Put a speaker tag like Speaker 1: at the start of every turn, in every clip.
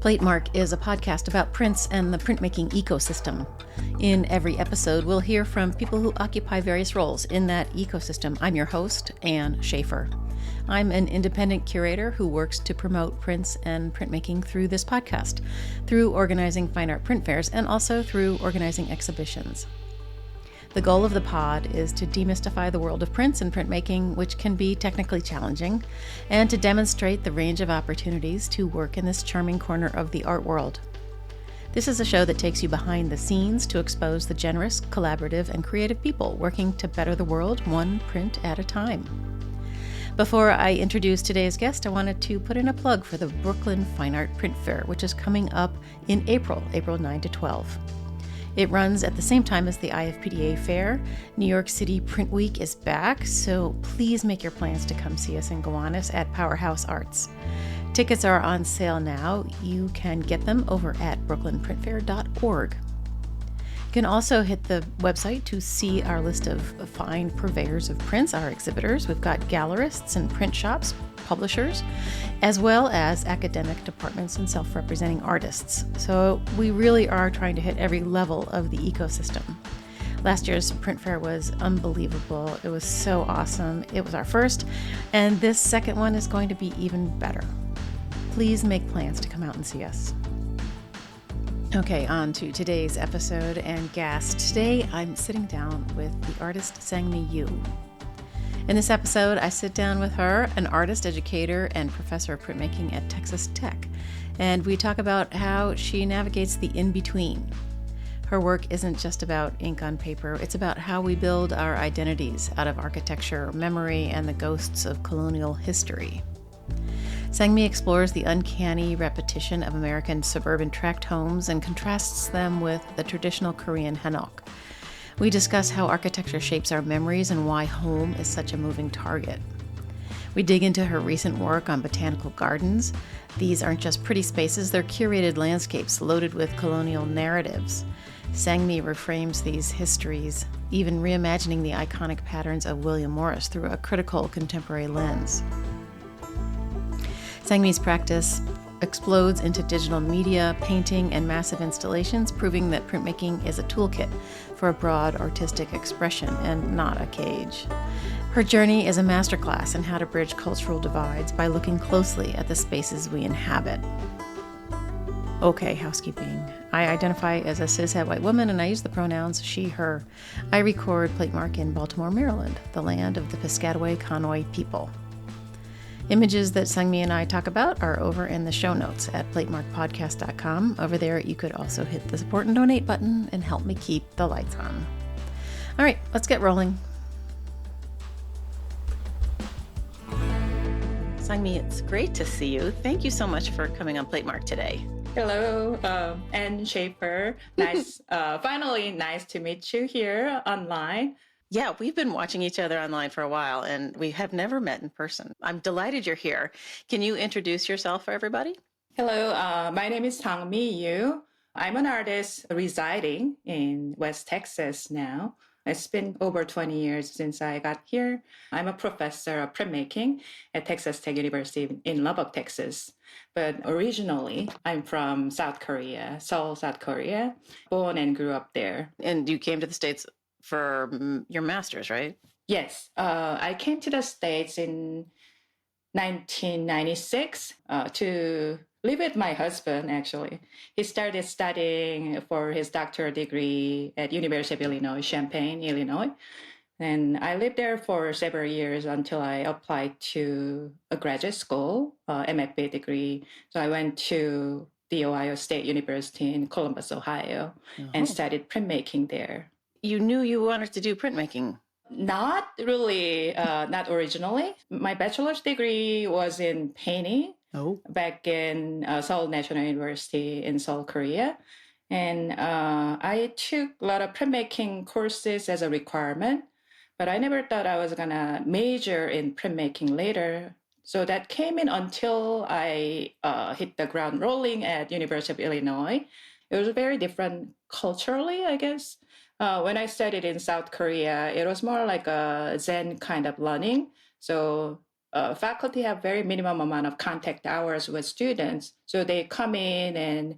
Speaker 1: Platemark is a podcast about prints and the printmaking ecosystem. In every episode, we'll hear from people who occupy various roles in that ecosystem. I'm your host, Anne Schaefer. I'm an independent curator who works to promote prints and printmaking through this podcast, through organizing fine art print fairs, and also through organizing exhibitions. The goal of the pod is to demystify the world of prints and printmaking, which can be technically challenging, and to demonstrate the range of opportunities to work in this charming corner of the art world. This is a show that takes you behind the scenes to expose the generous, collaborative, and creative people working to better the world one print at a time. Before I introduce today's guest, I wanted to put in a plug for the Brooklyn Fine Art Print Fair, which is coming up in April 9 to 12. It runs at the same time as the IFPDA Fair. New York City Print Week is back, so please make your plans to come see us in Gowanus at Powerhouse Arts. Tickets are on sale now. You can get them over at brooklynprintfair.org. You can also hit the website to see our list of fine purveyors of prints, our exhibitors. We've got gallerists and print shops, publishers, as well as academic departments and self-representing artists. So we really are trying to hit every level of the ecosystem. Last year's print fair was unbelievable. It was so awesome. It was our first, and this second one is going to be even better. Please make plans to come out and see us. Okay, on to today's episode and guest. Today, I'm sitting down with the artist Sangmi Yoo. In this episode, I sit down with her, an artist, educator, and professor of printmaking at Texas Tech, and we talk about how she navigates the in-between. Her work isn't just about ink on paper, it's about how we build our identities out of architecture, memory, and the ghosts of colonial history. Sangmi explores the uncanny repetition of American suburban tract homes and contrasts them with the traditional Korean hanok. We discuss how architecture shapes our memories and why home is such a moving target. We dig into her recent work on botanical gardens. These aren't just pretty spaces, they're curated landscapes loaded with colonial narratives. Sangmi reframes these histories, even reimagining the iconic patterns of William Morris through a critical contemporary lens. Sangmi's practice explodes into digital media, painting, and massive installations, proving that printmaking is a toolkit for a broad artistic expression and not a cage. Her journey is a masterclass in how to bridge cultural divides by looking closely at the spaces we inhabit. Okay, housekeeping. I identify as a cishet white woman, and I use the pronouns she, her. I record Platemark in Baltimore, Maryland, the land of the Piscataway Conoy people. Images that Sangmi and I talk about are over in the show notes at platemarkpodcast.com. Over there, you could also hit the support and donate button and help me keep the lights on. All right, let's get rolling. Sangmi, it's great to see you. Thank you so much for coming on Platemark today.
Speaker 2: Hello, Anne Schaefer. Nice, finally nice to meet you here online.
Speaker 1: Yeah, we've been watching each other online for a while, and we have never met in person. I'm delighted you're here. Can you introduce yourself for everybody?
Speaker 2: Hello, my name is Sangmi Yoo. I'm an artist residing in West Texas now. It's been over 20 years since I got here. I'm a professor of printmaking at Texas Tech University in Lubbock, Texas. But originally, I'm from South Korea, Seoul, South Korea, born and grew up there.
Speaker 1: And you came to the States for your master's, right?
Speaker 2: Yes, I came to the States in 1996 to live with my husband, actually. He started studying for his doctoral degree at University of Illinois, Champaign, Illinois. And I lived there for several years until I applied to a graduate school, MFA degree. So I went to the Ohio State University in Columbus, Ohio, and studied printmaking there.
Speaker 1: You knew you wanted to do printmaking.
Speaker 2: Not really, not originally. My bachelor's degree was in painting back in Seoul National University in Seoul, Korea. And I took a lot of printmaking courses as a requirement, but I never thought I was going to major in printmaking later. So that came in until I hit the ground rolling at University of Illinois. It was very different culturally, I guess. When I studied in South Korea, it was more like a Zen kind of learning. So faculty have very minimum amount of contact hours with students. So they come in and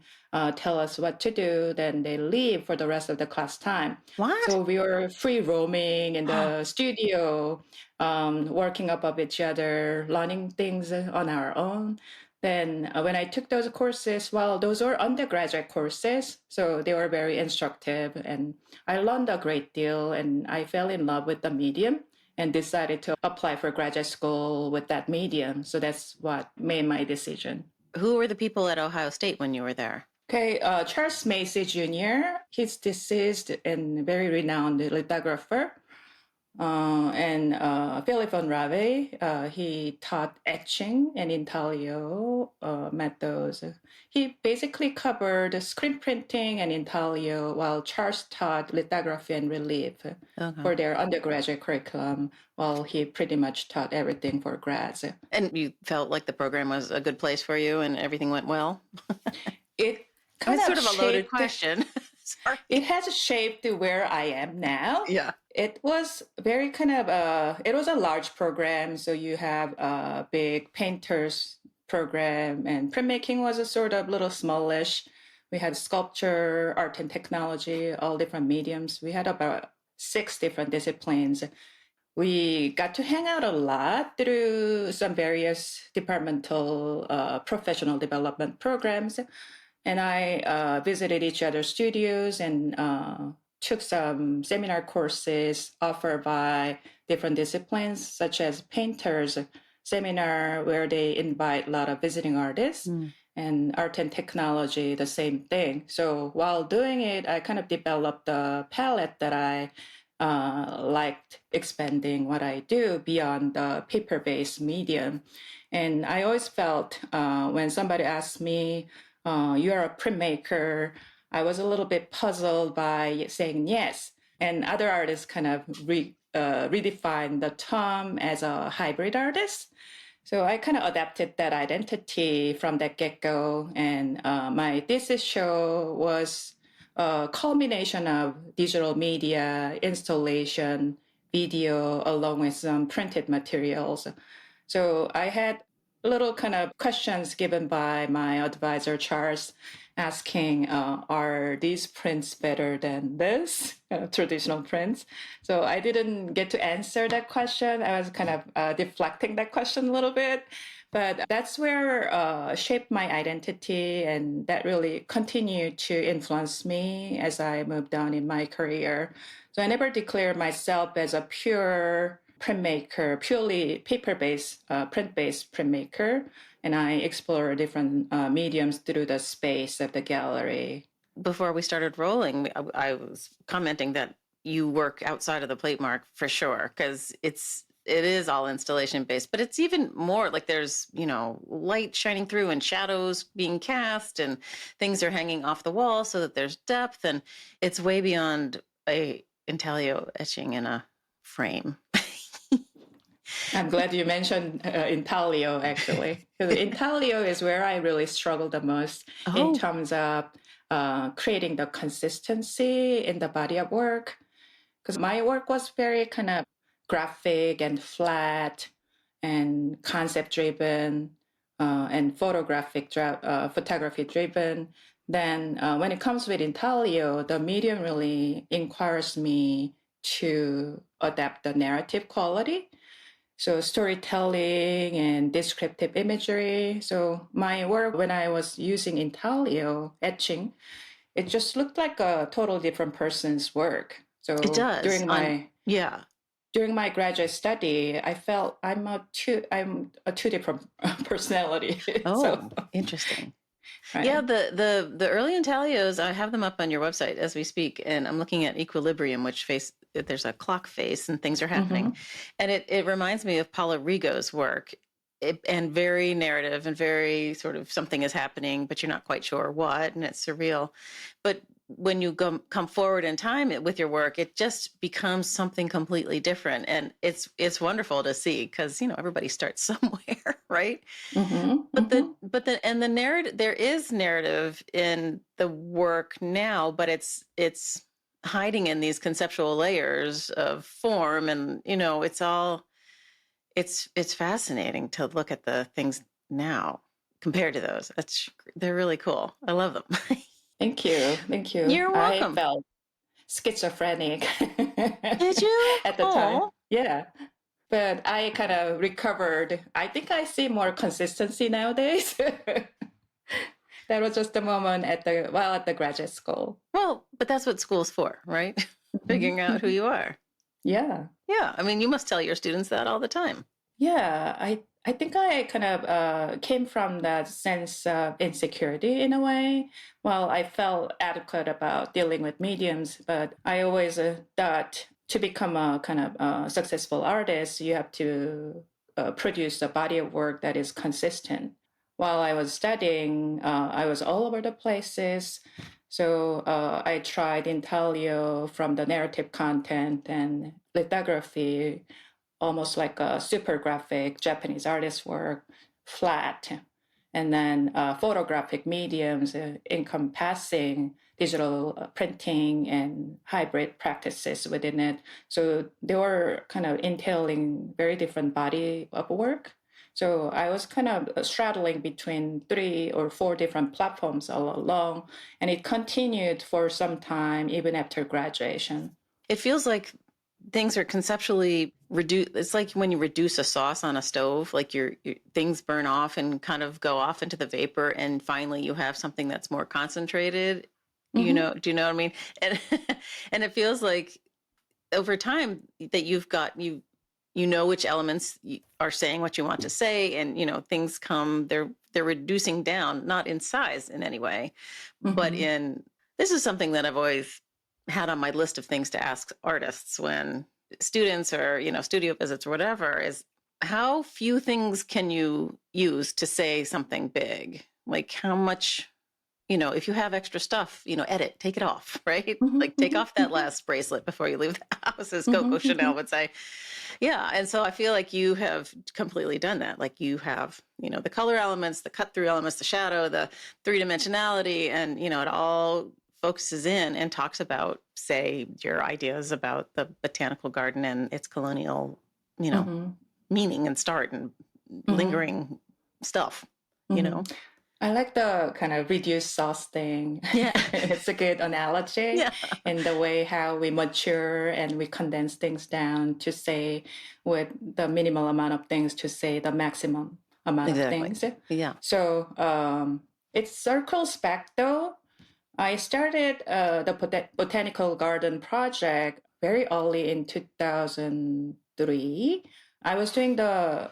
Speaker 2: tell us what to do, then they leave for the rest of the class time.
Speaker 1: What?
Speaker 2: So we were free roaming in the studio, working above each other, learning things on our own. Then when I took those courses, well, those were undergraduate courses, so they were very instructive, and I learned a great deal, and I fell in love with the medium and decided to apply for graduate school with that medium. So that's what made my decision.
Speaker 1: Who were the people at Ohio State when you were there?
Speaker 2: Okay, Charles Macy Jr., he's deceased and very renowned lithographer. And Philip von Rave, he taught etching and intaglio methods. He basically covered screen printing and intaglio, while Charles taught lithography and relief for their undergraduate curriculum, while he pretty much taught everything for grads.
Speaker 1: And you felt like the program was a good place for you and everything went well?
Speaker 2: It kind
Speaker 1: It's sort of a loaded question. Sorry.
Speaker 2: It has shaped where I am now.
Speaker 1: Yeah.
Speaker 2: It was very kind of, it was a large program. So you have a big painters program, and printmaking was a sort of little smallish. We had sculpture, art and technology, all different mediums. We had about 6 different disciplines. We got to hang out a lot through some various departmental professional development programs. And I visited each other's studios and took some seminar courses offered by different disciplines, such as painters seminar, where they invite a lot of visiting artists, and art and technology, the same thing. So while doing it, I kind of developed a palette that I liked expanding what I do beyond the paper-based medium. And I always felt when somebody asked me, you're a printmaker, I was a little bit puzzled by saying yes. And other artists kind of redefine the term as a hybrid artist. So I kind of adapted that identity from that get-go. And my thesis show was a culmination of digital media, installation, video, along with some printed materials. So I had little kind of questions given by my advisor, Charles, asking, are these prints better than this traditional prints? So I didn't get to answer that question. I was kind of deflecting that question a little bit. But that's where shaped my identity, and that really continued to influence me as I moved on in my career. So I never declared myself as a pure printmaker, purely paper-based, print-based printmaker, and I explore different mediums through the space of the gallery.
Speaker 1: Before we started rolling, I was commenting that you work outside of the Platemark for sure, because it is all installation based, but it's even more like there's, light shining through and shadows being cast and things are hanging off the wall so that there's depth, and it's way beyond a intaglio etching in a frame.
Speaker 2: I'm glad you mentioned intaglio, actually, because intaglio is where I really struggle the most in terms of creating the consistency in the body of work. Because my work was very kind of graphic and flat and concept driven and photography driven. Then when it comes with intaglio, the medium really inquires me to adapt the narrative quality. So storytelling and descriptive imagery. So my work, when I was using intaglio etching, it just looked like a total different person's work. So
Speaker 1: it does.
Speaker 2: During my graduate study, I felt I'm a two different personality.
Speaker 1: Oh, interesting. Right. Yeah, the early intaglios, I have them up on your website as we speak, and I'm looking at Equilibrium, which there's a clock face and things are happening. And it reminds me of Paula Rigo's work, and very narrative and very sort of something is happening, but you're not quite sure what, and it's surreal. But when you come forward in time with your work, it just becomes something completely different. And it's wonderful to see because, everybody starts somewhere, right? But the narrative, there is narrative in the work now, but it's hiding in these conceptual layers of form. And, It's fascinating to look at the things now compared to those. They're really cool. I love them.
Speaker 2: Thank you. Thank you.
Speaker 1: You're
Speaker 2: I
Speaker 1: welcome.
Speaker 2: felt schizophrenic
Speaker 1: Did you?
Speaker 2: at the time.
Speaker 1: Oh,
Speaker 2: Yeah. But I kind of recovered. I think I see more consistency nowadays. That was just a moment at the graduate school.
Speaker 1: well, but that's what school's for, right? Figuring out who you are.
Speaker 2: Yeah.
Speaker 1: Yeah. I mean, you must tell your students that all the time.
Speaker 2: Yeah. I think I kind of came from that sense of insecurity in a way. Well, I felt adequate about dealing with mediums, but I always thought to become a kind of successful artist, you have to produce a body of work that is consistent. While I was studying, I was all over the places. So I tried intaglio from the narrative content and lithography, almost like a super graphic Japanese artist work, flat, and then photographic mediums encompassing digital printing and hybrid practices within it. So they were kind of entailing very different body of work. So I was kind of straddling between 3 or 4 different platforms all along, and it continued for some time even after graduation.
Speaker 1: It feels like things are conceptually reduced. It's like when you reduce a sauce on a stove, like your things burn off and kind of go off into the vapor, and finally you have something that's more concentrated. You know, do you know what I mean? And and it feels like over time that you know which elements are saying what you want to say, and things come. They're reducing down, not in size in any way, but in this is something that I've always had on my list of things to ask artists when students or studio visits or whatever, is how few things can you use to say something big? Like how much, if you have extra stuff, edit, take it off, right? Like take off that last bracelet before you leave the house, as Coco Chanel would say. Yeah. And so I feel like you have completely done that. Like you have, the color elements, the cut through elements, the shadow, the 3-dimensionality, and, it all focuses in and talks about, say, your ideas about the botanical garden and its colonial, meaning and start and lingering stuff,
Speaker 2: I like the kind of reduced sauce thing.
Speaker 1: Yeah.
Speaker 2: It's a good analogy.
Speaker 1: Yeah.
Speaker 2: In the way how we mature and we condense things down to say with the minimal amount of things to say the maximum amount of things.
Speaker 1: Yeah.
Speaker 2: So it circles back though. I started the botanical garden project very early in 2003. I was doing an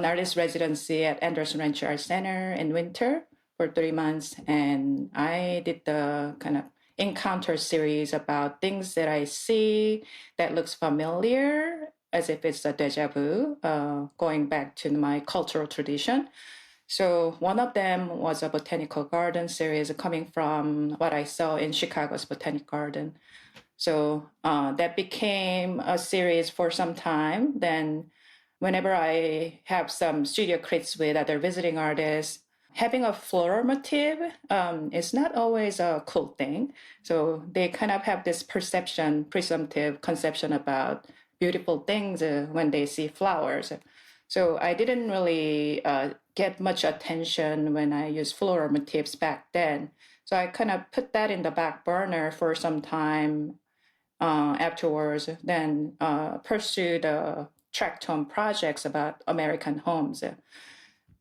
Speaker 2: artist residency at Anderson Ranch Art Center in winter for 3 months. And I did the kind of encounter series about things that I see that looks familiar, as if it's a deja vu, going back to my cultural tradition. So one of them was a botanical garden series coming from what I saw in Chicago's Botanic Garden. So that became a series for some time. Then whenever I have some studio crits with other visiting artists, having a floral motif is not always a cool thing. So they kind of have this presumptive conception about beautiful things when they see flowers. So I didn't really get much attention when I used floral motifs back then. So I kind of put that in the back burner for some time afterwards, then pursued tract home projects about American homes.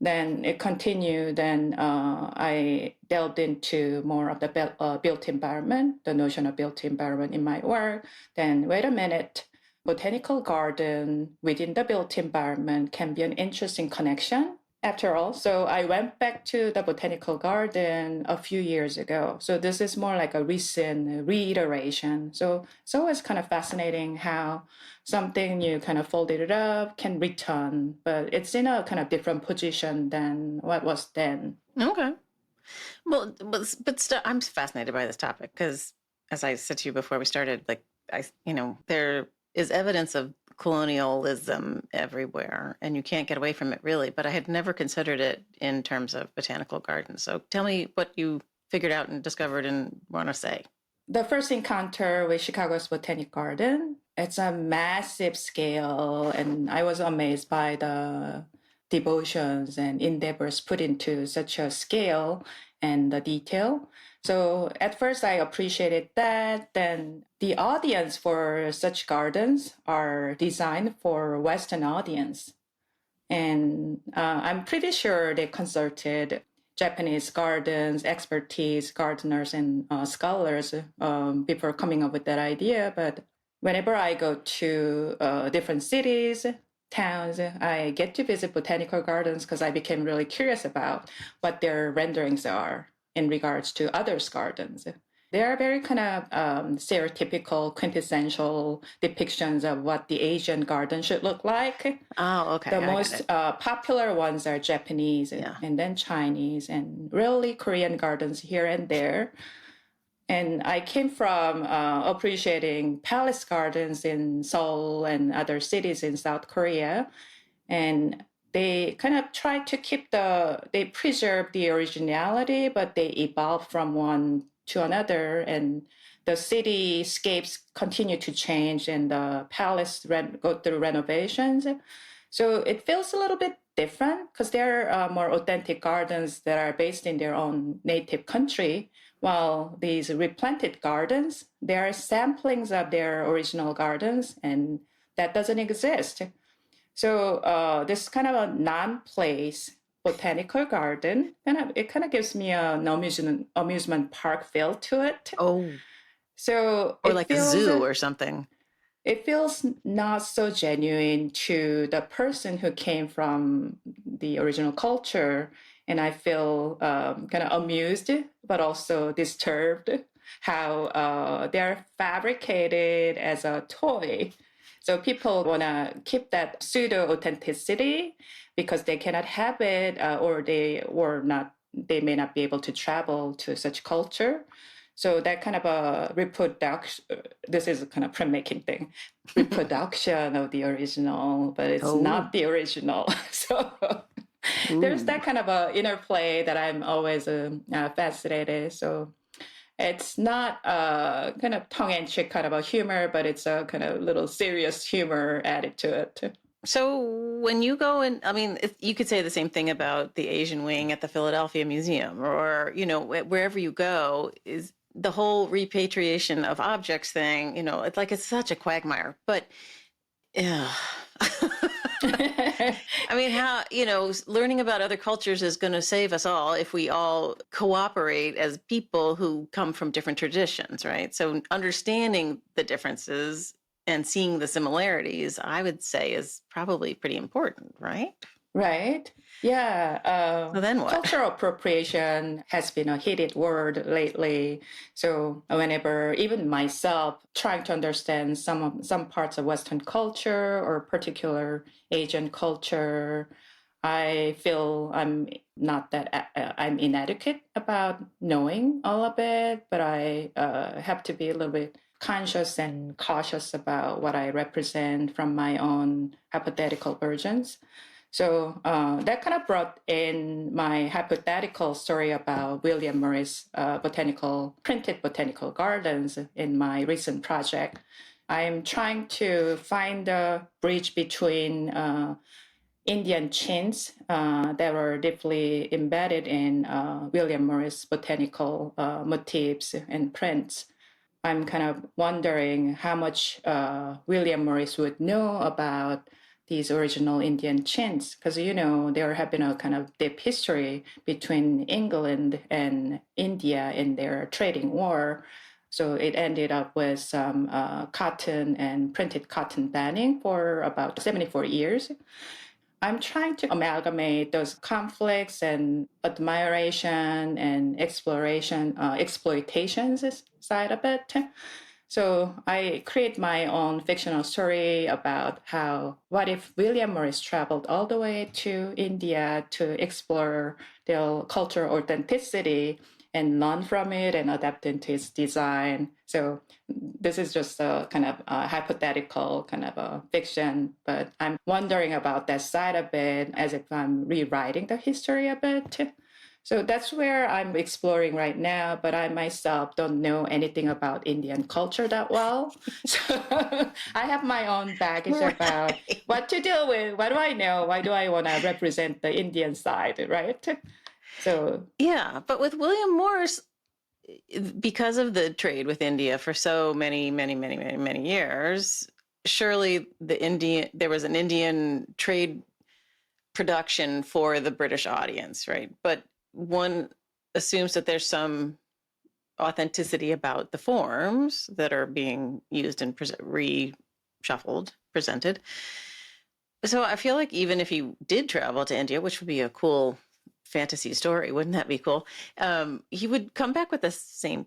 Speaker 2: Then it continued, and I delved into more of the built environment, the notion of built environment in my work. Then, wait a minute, botanical garden within the built environment can be an interesting connection after all. So I went back to the botanical garden a few years ago. So this is more like a recent reiteration. So it's always kind of fascinating how something you kind of folded it up can return, but it's in a kind of different position than what was then.
Speaker 1: Okay. Well, I'm fascinated by this topic because, as I said to you before we started, like there is evidence of colonialism everywhere, and you can't get away from it really. But I had never considered it in terms of botanical gardens. So tell me what you figured out and discovered and want to say.
Speaker 2: The first encounter with Chicago's Botanic Garden, It's a massive scale, and I was amazed by the devotions and endeavors put into such a scale and the detail. So at first I appreciated that. Then the audience for such gardens are designed for Western audience. And I'm pretty sure they consulted Japanese gardens, expertise, gardeners, and scholars before coming up with that idea. But whenever I go to different cities, towns, I get to visit botanical gardens because I became really curious about what their renderings are in regards to others' gardens. They are very kind of stereotypical, quintessential depictions of what the Asian garden should look like.
Speaker 1: Oh, okay.
Speaker 2: The most popular ones are Japanese and then Chinese and really Korean gardens here and there. And I came from appreciating palace gardens in Seoul and other cities in South Korea. And they kind of try to they preserve the originality, but they evolve from one to another. And the cityscapes continue to change and the palace go through renovations. So it feels a little bit different because there are more authentic gardens that are based in their own native country, while these replanted gardens, they are samplings of their original gardens, and that doesn't exist. So this kind of a non-place botanical garden, it kind of gives me an amusement park feel to it.
Speaker 1: Oh,
Speaker 2: so
Speaker 1: or like a zoo or something.
Speaker 2: It feels not so genuine to the person who came from the original culture. And I feel kind of amused, but also disturbed how they're fabricated as a toy. So people want to keep that pseudo authenticity because they cannot have it or they may not be able to travel to such culture. So that kind of a reproduction, this is a kind of printmaking thing, reproduction of the original, but it's not the original. So there's that kind of a interplay that I'm always fascinated. So it's not kind of tongue-in-cheek kind of a humor, but it's a kind of little serious humor added to it.
Speaker 1: So when you go in, I mean, you could say the same thing about the Asian wing at the Philadelphia Museum or, wherever you go is the whole repatriation of objects thing, it's like it's such a quagmire, but yeah. I mean, how, learning about other cultures is going to save us all if we all cooperate as people who come from different traditions, right? So understanding the differences and seeing the similarities, I would say, is probably pretty important, right?
Speaker 2: Right. Yeah.
Speaker 1: So then what?
Speaker 2: Cultural appropriation has been a heated word lately. So whenever even myself trying to understand some parts of Western culture or particular Asian culture, I feel I'm inadequate about knowing all of it, but I have to be a little bit conscious and cautious about what I represent from my own hypothetical versions. So that kind of brought in my hypothetical story about William Morris printed botanical gardens in my recent project. I'm trying to find a bridge between Indian chintz that were deeply embedded in William Morris botanical motifs and prints. I'm kind of wondering how much William Morris would know about these original Indian chintz, because there have been a kind of deep history between England and India in their trading war. So it ended up with some cotton and printed cotton banning for about 74 years. I'm trying to amalgamate those conflicts and admiration and exploitations side of it. So I create my own fictional story about what if William Morris traveled all the way to India to explore their cultural authenticity and learn from it and adapt into its design. So this is just a kind of a hypothetical kind of a fiction, but I'm wondering about that side of it as if I'm rewriting the history of it. So that's where I'm exploring right now, but I myself don't know anything about Indian culture that well. So I have my own baggage about what to deal with. What do I know? Why do I want to represent the Indian side, right? So
Speaker 1: yeah, but with William Morris, because of the trade with India for so many years, surely there was an Indian trade production for the British audience, right? But one assumes that there's some authenticity about the forms that are being used and reshuffled, presented. So I feel like even if you did travel to India, which would be a cool fantasy story, wouldn't that be cool? He would come back with the same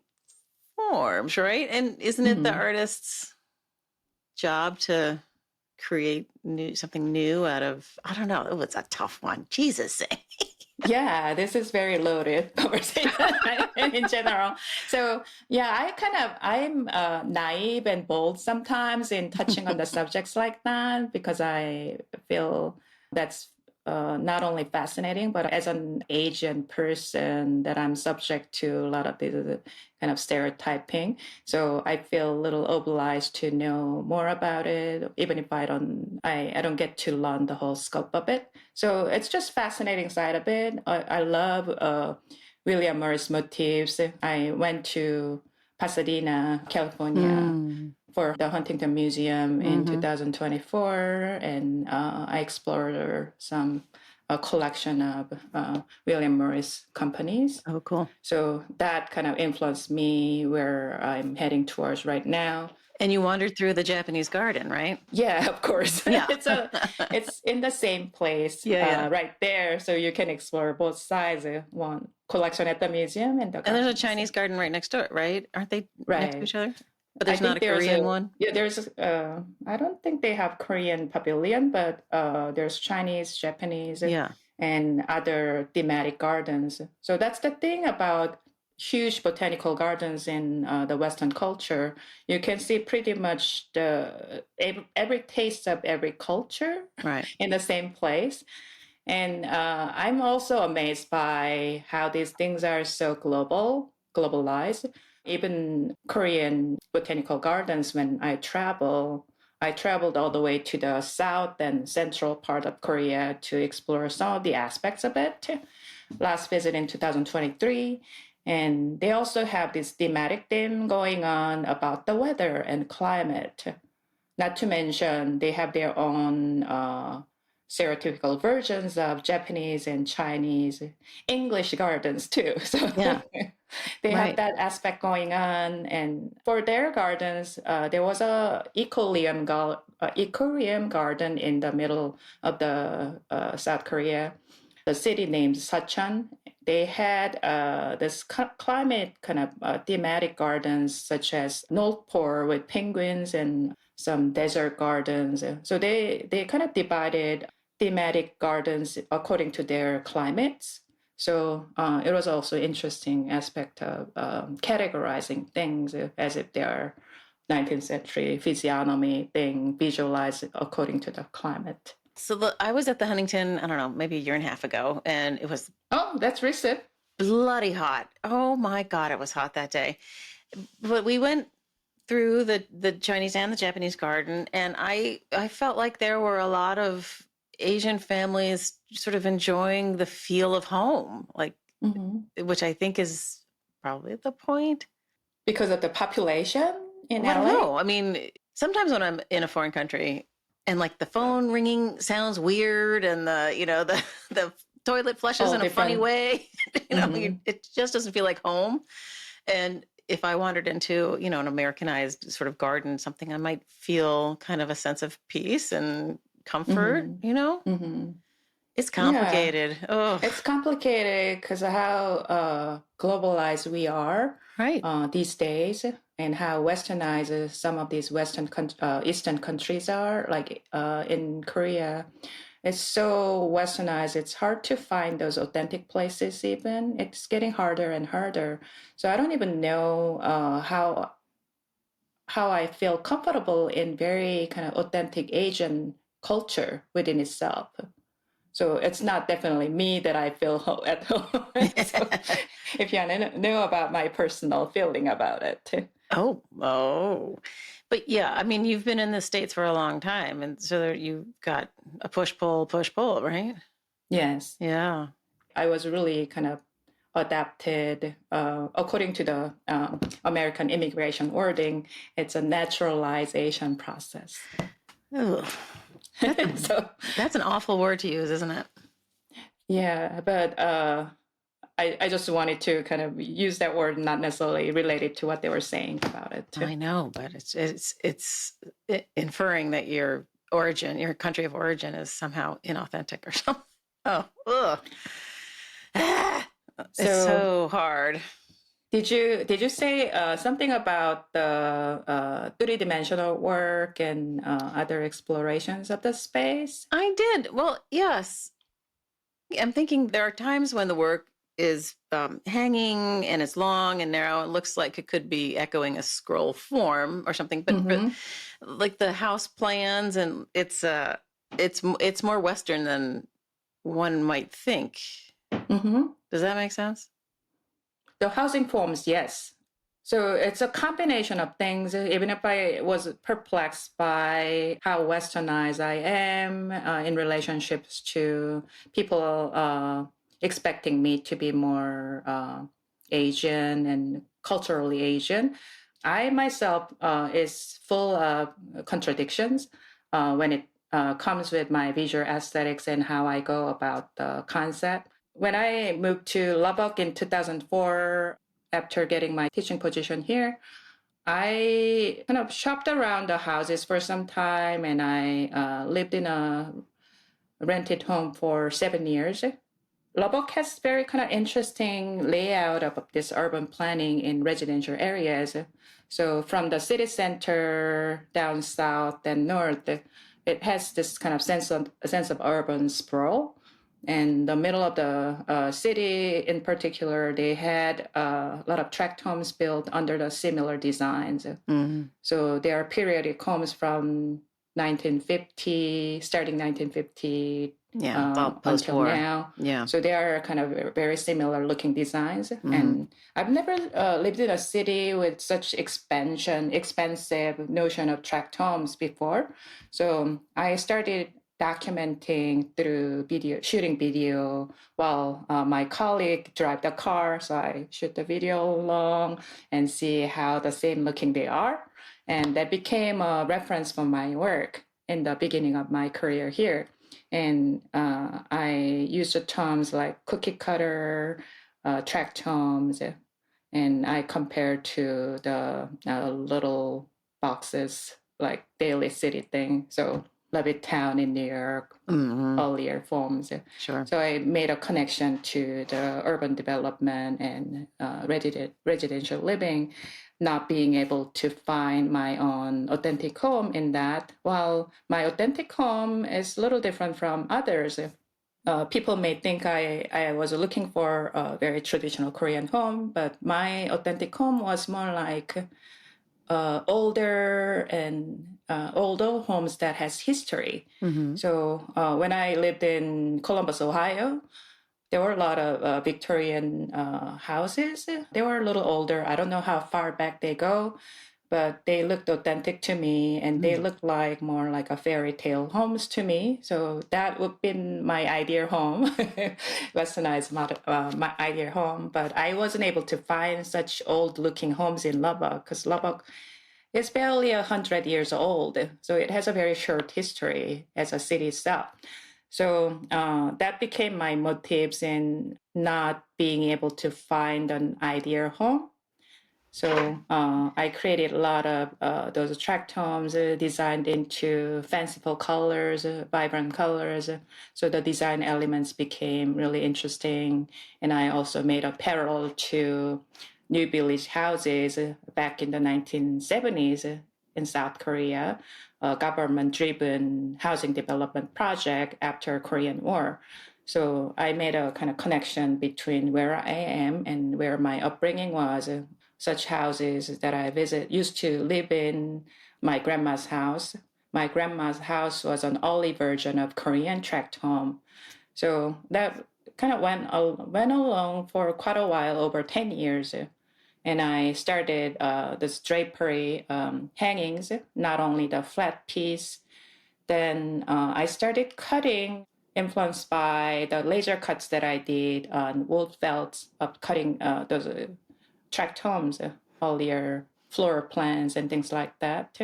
Speaker 1: forms, right? And isn't it the artist's job to create something new out of, I don't know, it's a tough one. Jesus.
Speaker 2: yeah, this is very loaded conversation in general. So yeah, I'm naive and bold sometimes in touching on the subjects like that because I feel that's not only fascinating, but as an Asian person that I'm subject to a lot of the kind of stereotyping. So I feel a little obliged to know more about it, even if I don't get to learn the whole scope of it. So it's just fascinating side of it. I love William Morris motifs. I went to Pasadena, California for the Huntington Museum in 2024, and I explored some a collection of William Morris companies.
Speaker 1: Oh, cool.
Speaker 2: So that kind of influenced me where I'm heading towards right now.
Speaker 1: And you wandered through the Japanese garden, right?
Speaker 2: Yeah, of course.
Speaker 1: Yeah.
Speaker 2: It's in the same place right there. So you can explore both sides. One collection at the museum and
Speaker 1: there's a Chinese garden right next to it, right? Aren't they next to each other? But there's not a Korean one?
Speaker 2: Yeah, I don't think they have Korean pavilion, but there's Chinese, Japanese, and other thematic gardens. So that's the thing about huge botanical gardens in the Western culture. You can see pretty much every taste of every culture in the same place. And I'm also amazed by how these things are so globalized. Even Korean botanical gardens, when I traveled all the way to the south and central part of Korea to explore some of the aspects of it. Last visit in 2023. And they also have this thematic theme going on about the weather and climate. Not to mention, they have their own stereotypical versions of Japanese and Chinese English gardens too. So they have that aspect going on. And for their gardens, there was a ecolium garden in the middle of the South Korea. The city named Sachan. They had this climate kind of thematic gardens such as Nolpor with penguins and some desert gardens. So they kind of divided thematic gardens according to their climates. So it was also interesting aspect of categorizing things as if they are 19th century physiognomy thing visualized according to the climate.
Speaker 1: So I was at the Huntington, I don't know, maybe a year and a half ago, and it was...
Speaker 2: Oh, that's recent.
Speaker 1: Bloody hot. Oh my God, it was hot that day. But we went through the Chinese and the Japanese garden, and I felt like there were a lot of Asian families sort of enjoying the feel of home, like, which I think is probably the point.
Speaker 2: Because of the population in LA?
Speaker 1: I don't know. I mean, sometimes when I'm in a foreign country and like the phone ringing sounds weird and the toilet flushes in a funny way, it just doesn't feel like home. And if I wandered into, an Americanized sort of garden, something, I might feel kind of a sense of peace and comfort, It's complicated.
Speaker 2: Yeah. It's complicated because of how globalized we are these days and how westernized some of these Eastern countries are, like in Korea. It's so westernized, it's hard to find those authentic places even. It's getting harder and harder. So I don't even know how I feel comfortable in very kind of authentic Asian culture within itself. So it's not definitely me that I feel at home. So if you want to know about my personal feeling about it.
Speaker 1: Oh. But yeah, I mean, you've been in the States for a long time, and so you've got a push, pull, right?
Speaker 2: Yes.
Speaker 1: Yeah.
Speaker 2: I was really kind of adapted, according to the American immigration wording, it's a naturalization process.
Speaker 1: Ugh. That's an awful word to use, isn't it?
Speaker 2: Yeah, but I just wanted to kind of use that word, not necessarily related to what they were saying about it.
Speaker 1: I know, but it's inferring that your country of origin is somehow inauthentic or something. Oh, ugh. It's so hard.
Speaker 2: Did you say something about the three-dimensional work and other explorations of the space?
Speaker 1: I did. Well, yes. I'm thinking there are times when the work is hanging and it's long and narrow. It looks like it could be echoing a scroll form or something. But like the house plans, and it's more Western than one might think. Does that make sense?
Speaker 2: The housing forms, yes. So it's a combination of things. Even if I was perplexed by how westernized I am in relationships to people expecting me to be more Asian and culturally Asian, I myself is full of contradictions when it comes with my visual aesthetics and how I go about the concept. When I moved to Lubbock in 2004, after getting my teaching position here, I kind of shopped around the houses for some time, and I lived in a rented home for 7 years. Lubbock has very kind of interesting layout of this urban planning in residential areas. So from the city center down south and north, it has this kind of sense of urban sprawl. And the middle of the city in particular, they had a lot of tract homes built under the similar designs. So there are periodic homes from 1950, starting 1950 until now.
Speaker 1: Yeah.
Speaker 2: So they are kind of very similar looking designs. And I've never lived in a city with such expensive notion of tract homes before. So I started documenting through shooting video while my colleague drive the car. So I shoot the video along and see how the same looking they are. And that became a reference for my work in the beginning of my career here. And I used the terms like cookie cutter, tract homes, and I compared to the little boxes like Daily City thing. So Levittown in New York, earlier forms.
Speaker 1: Sure.
Speaker 2: So I made a connection to the urban development and residential living, not being able to find my own authentic home in that. While my authentic home is a little different from others. People may think I was looking for a very traditional Korean home, but my authentic home was more like older homes that has history. So when I lived in Columbus, Ohio, there were a lot of Victorian houses. They were a little older. I don't know how far back they go, but they looked authentic to me, and they looked like more like a fairy tale homes to me. So that would be my ideal home, westernized my ideal home. But I wasn't able to find such old looking homes in Lubbock, because Lubbock is barely 100 years old. So it has a very short history as a city itself. So that became my motives in not being able to find an ideal home. So I created a lot of those tract homes designed into fanciful colors, vibrant colors. So the design elements became really interesting. And I also made a parallel to New Village houses back in the 1970s in South Korea, a government-driven housing development project after Korean War. So I made a kind of connection between where I am and where my upbringing was. Such houses that I used to live in my grandma's house. My grandma's house was an early version of Korean tract home. So that kind of went along for quite a while, over 10 years. And I started this drapery hangings, not only the flat piece. Then I started cutting, influenced by the laser cuts that I did on wool felts of cutting those tract homes, earlier floor plans and things like that.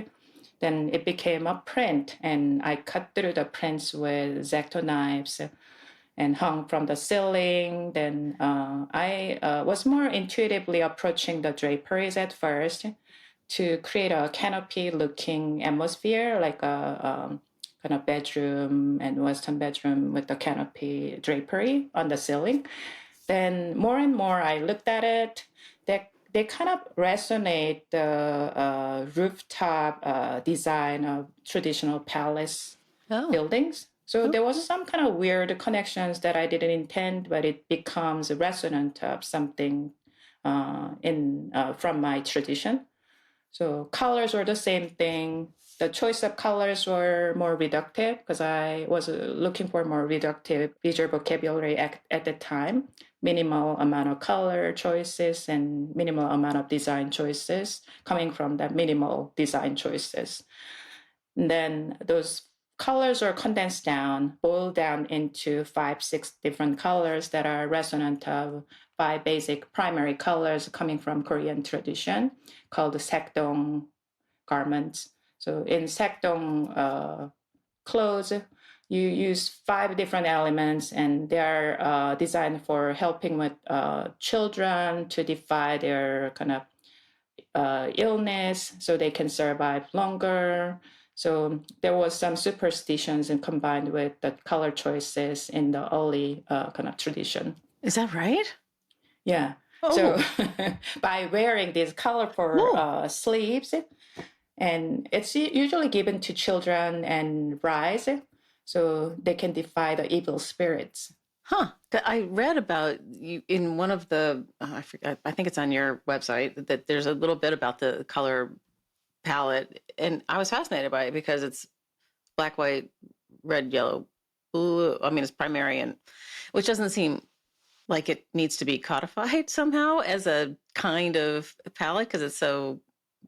Speaker 2: Then it became a print, and I cut through the prints with X-Acto knives and hung from the ceiling. Then I was more intuitively approaching the draperies at first to create a canopy-looking atmosphere, like a kind of bedroom and Western bedroom with the canopy drapery on the ceiling. Then more and more I looked at it. They kind of resonate the rooftop design of traditional palace buildings. So there was some kind of weird connections that I didn't intend, but it becomes resonant of something from my tradition. So colors were the same thing. The choice of colors were more reductive because I was looking for more reductive visual vocabulary at the time. Minimal amount of color choices and minimal amount of design choices coming from that minimal design choices. And then those colors are condensed down, boiled down into 5-6 different colors that are resonant of 5 basic primary colors coming from Korean tradition called the Sekdong garments. So in Sekdong clothes, you use 5 different elements, and they are designed for helping with children to defy their kind of illness so they can survive longer. So there was some superstitions and combined with the color choices in the early kind of tradition.
Speaker 1: Is that right?
Speaker 2: Yeah. Oh. So by wearing these colorful sleeves, and it's usually given to children and brides, so they can defy the evil spirits.
Speaker 1: Huh. I read about you in one of the, I forget, I think it's on your website, that there's a little bit about the color palette. And I was fascinated by it because it's black, white, red, yellow, blue. I mean, it's primary, and which doesn't seem like it needs to be codified somehow as a kind of palette because it's so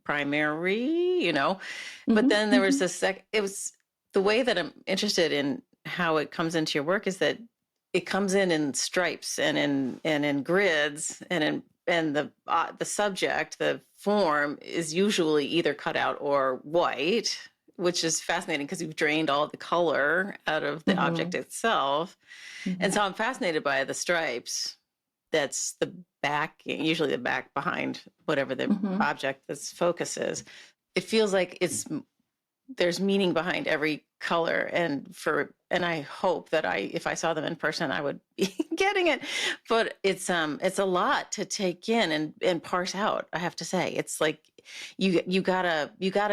Speaker 1: primary, you know. Mm-hmm, but then there was this, it was the way that I'm interested in how it comes into your work is that it comes in stripes and in grids and the subject, the form is usually either cut out or white, which is fascinating because you've drained all the color out of the object itself. And so I'm fascinated by the stripes. That's the back, usually the back behind whatever the object that's focus is. It feels like there's meaning behind every color, and I hope that if I saw them in person, I would be getting it. But it's a lot to take in and parse out. I have to say, it's like you gotta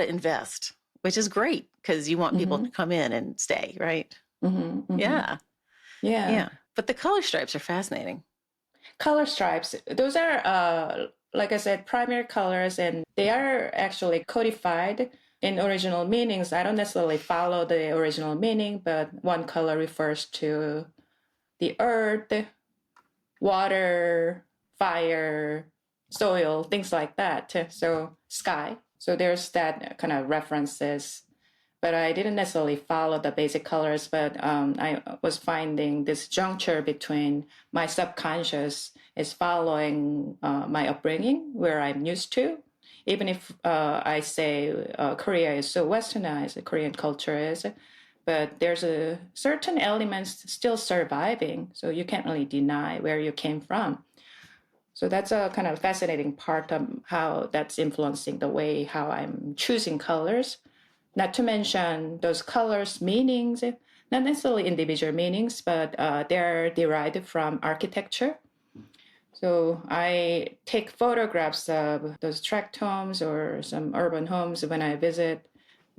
Speaker 1: invest, which is great because you want people to come in and stay, right? Yeah. But the color stripes are fascinating.
Speaker 2: Color stripes, those are like I said, primary colors, and they are actually codified in original meanings. I don't necessarily follow the original meaning, but one color refers to the earth, water, fire, soil, things like that. So sky. So there's that kind of references. But I didn't necessarily follow the basic colors, but I was finding this juncture between my subconscious is following my upbringing, where I'm used to. Even if I say Korea is so westernized, Korean culture is, but there's a certain elements still surviving. So you can't really deny where you came from. So that's a kind of fascinating part of how that's influencing the way how I'm choosing colors. Not to mention those colors' meanings, not necessarily individual meanings, but they're derived from architecture. So I take photographs of those tract homes or some urban homes when I visit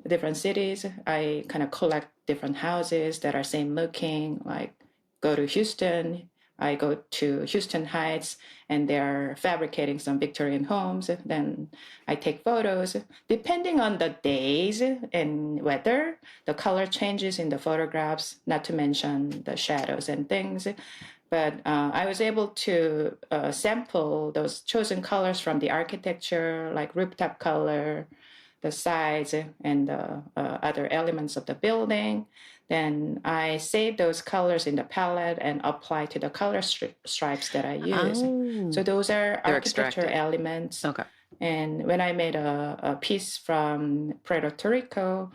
Speaker 2: different cities. I kind of collect different houses that are same looking, like go to Houston, I go to Houston Heights and they're fabricating some Victorian homes. Then I take photos. Depending on the days and weather, the color changes in the photographs, not to mention the shadows and things. But I was able to sample those chosen colors from the architecture, like rooftop color, the sides, and the other elements of the building. Then I save those colors in the palette and apply to the color stripes that I use. So those are architecture elements.
Speaker 1: Okay.
Speaker 2: And when I made a piece from Puerto Rico,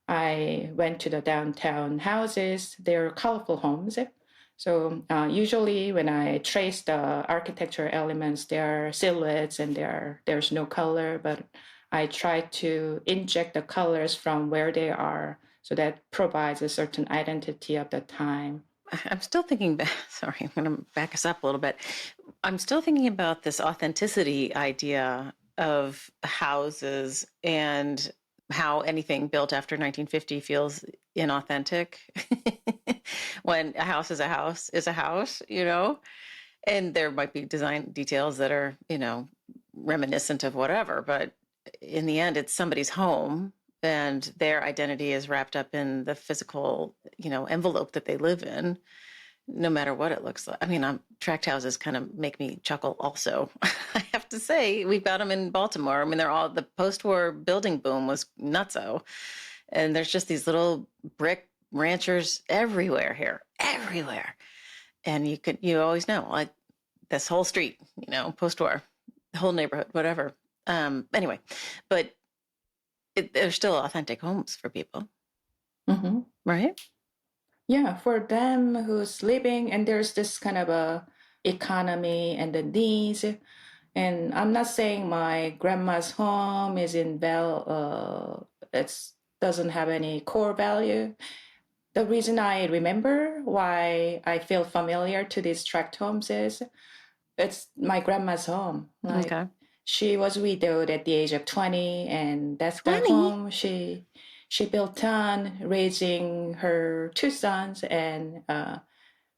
Speaker 2: I went to the downtown houses. They're colorful homes. So usually when I trace the architecture elements, there are silhouettes and there's no color, but I try to inject the colors from where they are. So that provides a certain identity of the time.
Speaker 1: I'm still thinking back. Sorry, I'm going to back us up a little bit. I'm still thinking about this authenticity idea of houses and how anything built after 1950 feels inauthentic when a house is a house is a house, and there might be design details that are, reminiscent of whatever, but in the end, it's somebody's home and their identity is wrapped up in the physical, envelope that they live in, no matter what it looks like. I mean, tract houses kind of make me chuckle also. I have to say, we've got them in Baltimore. I mean, the post-war building boom was nutso. And there's just these little brick ranchers everywhere. And you always know, like this whole street, post-war, the whole neighborhood, whatever. Anyway, but they're still authentic homes for people.
Speaker 2: Mm-hmm.
Speaker 1: Right?
Speaker 2: Yeah, for them who's living, and there's this kind of a economy and the needs. And I'm not saying my grandma's home is it doesn't have any core value. The reason I remember why I feel familiar to these tract homes is it's my grandma's home.
Speaker 1: Okay.
Speaker 2: She was widowed at the age of 20, and that's the home she built on, raising her two sons, and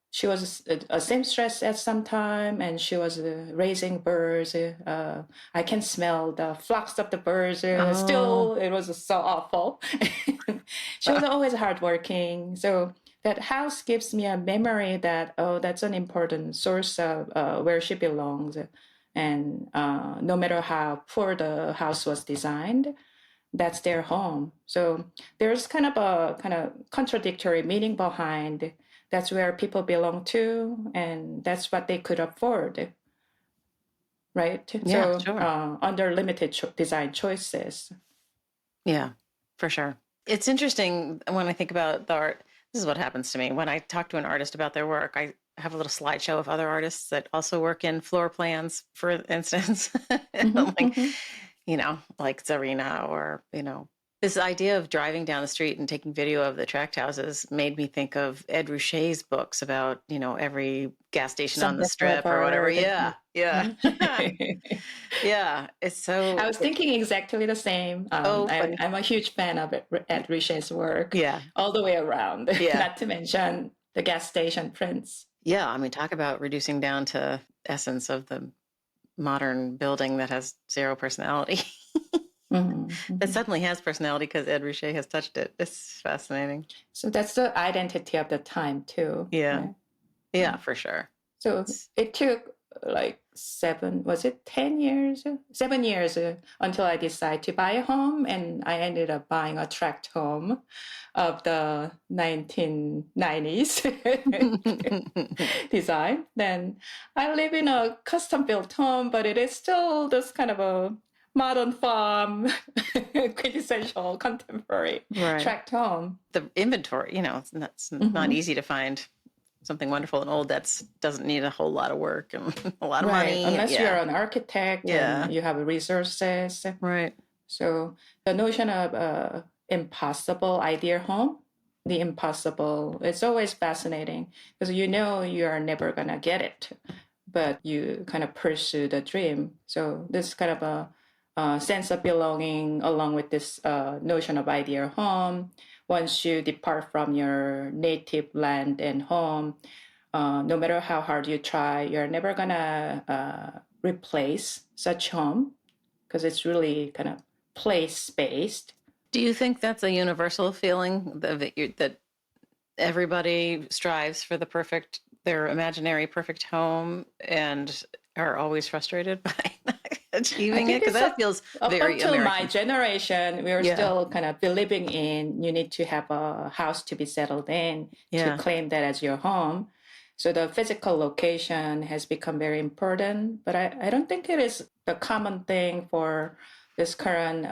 Speaker 2: she was a seamstress at some time, and she was raising birds. I can smell the flocks of the birds. Still, it was so awful. She was always hardworking. So that house gives me a memory that, that's an important source of where she belongs. And no matter how poor the house was designed, that's their home. So there's kind of contradictory meaning behind. That's where people belong to, and that's what they could afford, right?
Speaker 1: Yeah,
Speaker 2: so
Speaker 1: sure.
Speaker 2: Under limited design choices.
Speaker 1: Yeah, for sure. It's interesting when I think about the art. This is what happens to me when I talk to an artist about their work. I have a little slideshow of other artists that also work in floor plans, for instance, like Zarina, or, this idea of driving down the street and taking video of the tract houses made me think of Ed Ruscha's books about, every gas station on the strip or whatever. Yeah. Yeah. Yeah. It's so.
Speaker 2: I was thinking exactly the same. I'm a huge fan of Ed Ruscha's work.
Speaker 1: Yeah.
Speaker 2: All the way around.
Speaker 1: Yeah.
Speaker 2: Not to mention the gas station prints.
Speaker 1: Yeah. I mean, talk about reducing down to essence of the modern building that has zero personality. That suddenly has personality because Ed Ruscha has touched it. It's fascinating.
Speaker 2: So that's the identity of the time too.
Speaker 1: Yeah. Right? Yeah, for sure.
Speaker 2: So it took like 7 years until I decided to buy a home, and I ended up buying a tract home of the 1990s design. Then I live in a custom built home, but it is still this kind of a modern farm, quintessential contemporary tract home.
Speaker 1: The inventory, that's not easy to find something wonderful and old that doesn't need a whole lot of work and a lot of money.
Speaker 2: Unless you're an architect and you have resources.
Speaker 1: Right.
Speaker 2: So the notion of impossible idea home, the impossible, it's always fascinating because you are never going to get it, but you kind of pursue the dream. So this kind of a sense of belonging along with this notion of idea home. Once you depart from your native land and home, no matter how hard you try, you're never going to replace such home because it's really kind of place-based.
Speaker 1: Do you think that's a universal feeling that everybody strives for their imaginary perfect home and are always frustrated by achieving it? Because that feels very
Speaker 2: until
Speaker 1: American.
Speaker 2: My generation, we were still kind of believing in you need to have a house to be settled in to claim that as your home. So the physical location has become very important, but I don't think it is the common thing for this current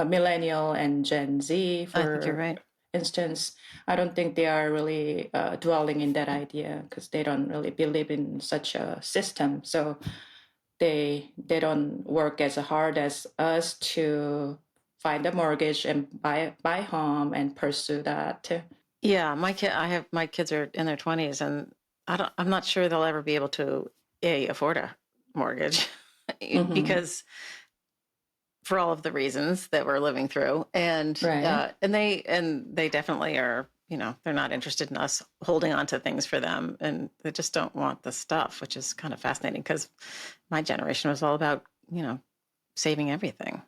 Speaker 2: millennial and Gen Z, for
Speaker 1: I think you're right.
Speaker 2: instance. I don't think they are really dwelling in that idea because they don't really believe in such a system. So they don't work as hard as us to find a mortgage and buy home and pursue that.
Speaker 1: Yeah, my kids are in their 20s, and I'm not sure they'll ever be able to afford a mortgage because for all of the reasons that we're living through, and they definitely are, they're not interested in us holding on to things for them, and they just don't want the stuff, which is kind of fascinating because my generation was all about, saving everything.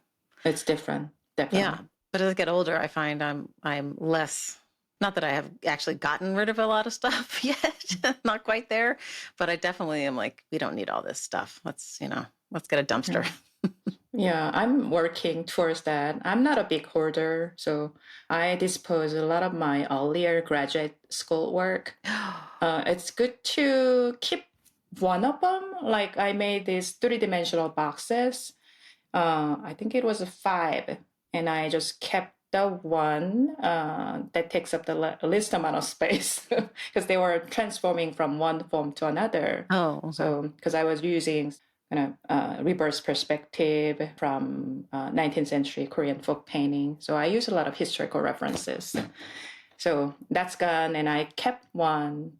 Speaker 2: It's different, definitely.
Speaker 1: Yeah, but as I get older, I find I'm less. Not that I have actually gotten rid of a lot of stuff yet, not quite there, but I definitely am like, we don't need all this stuff. Let's get a dumpster.
Speaker 2: Yeah, I'm working towards that. I'm not a big hoarder, so I dispose a lot of my earlier graduate school work. It's good to keep one of them. Like I made these three-dimensional boxes. I think it was 5, and I just kept the one that takes up the least amount of space because they were transforming from one form to another.
Speaker 1: Oh, okay.
Speaker 2: So because I was using kind of reverse perspective from 19th century Korean folk painting. So I use a lot of historical references. So that's gone, and I kept one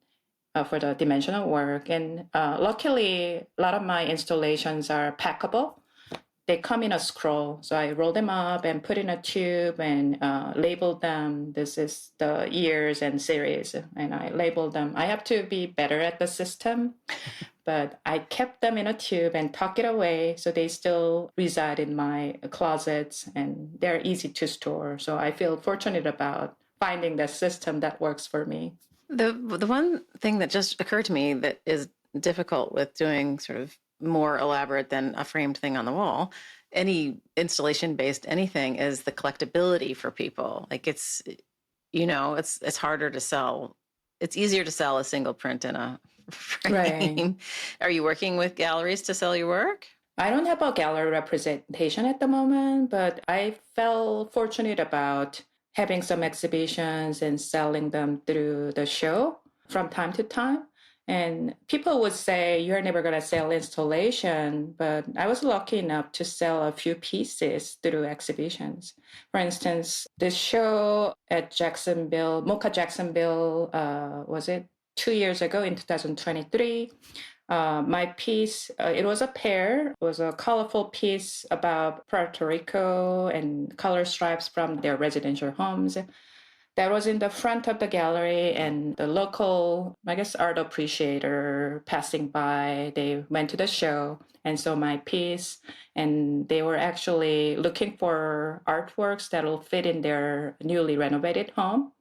Speaker 2: for the dimensional work. And luckily, a lot of my installations are packable. They come in a scroll. So I roll them up and put in a tube and label them. This is the years and series, and I label them. I have to be better at the system, but I kept them in a tube and tuck it away so they still reside in my closets and they're easy to store. So I feel fortunate about finding the system that works for me.
Speaker 1: The one thing that just occurred to me that is difficult with doing sort of more elaborate than a framed thing on the wall, any installation based anything, is the collectability for people. Like it's harder to sell. It's easier to sell a single print in a frame. Right. Are you working with galleries to sell your work?
Speaker 2: I don't have a gallery representation at the moment, but I felt fortunate about having some exhibitions and selling them through the show from time to time. And people would say, you're never going to sell installation, but I was lucky enough to sell a few pieces through exhibitions. For instance, this show at Jacksonville, MoCA Jacksonville, was it 2 years ago in 2023? My piece, it was a pair. It was a colorful piece about Puerto Rico and color stripes from their residential homes. That was in the front of the gallery, and the local, I guess, art appreciator passing by, they went to the show and saw my piece, and they were actually looking for artworks that will fit in their newly renovated home.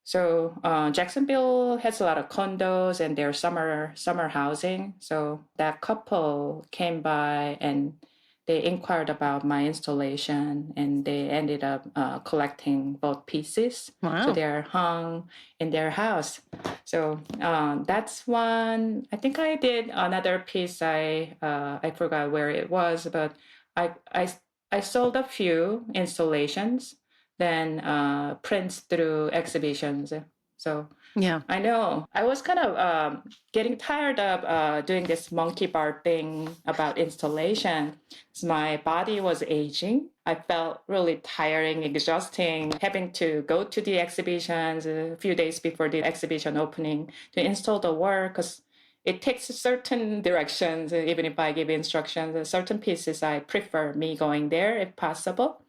Speaker 2: So Jacksonville has a lot of condos and their summer housing. So that couple came by and they inquired about my installation, and they ended up collecting both pieces.
Speaker 1: Wow.
Speaker 2: So they're hung in their house. So that's one. I think I did another piece. I forgot where it was, but I sold a few installations, then prints through exhibitions. So
Speaker 1: yeah,
Speaker 2: I know. I was kind of getting tired of doing this monkey bar thing about installation. My body was aging. I felt really tiring, exhausting, having to go to the exhibitions a few days before the exhibition opening to install the work, because it takes certain directions. Even if I give instructions, certain pieces I prefer me going there if possible.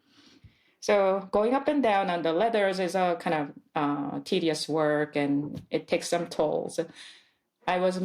Speaker 2: So going up and down on the leathers is a kind of tedious work, and it takes some tolls. I was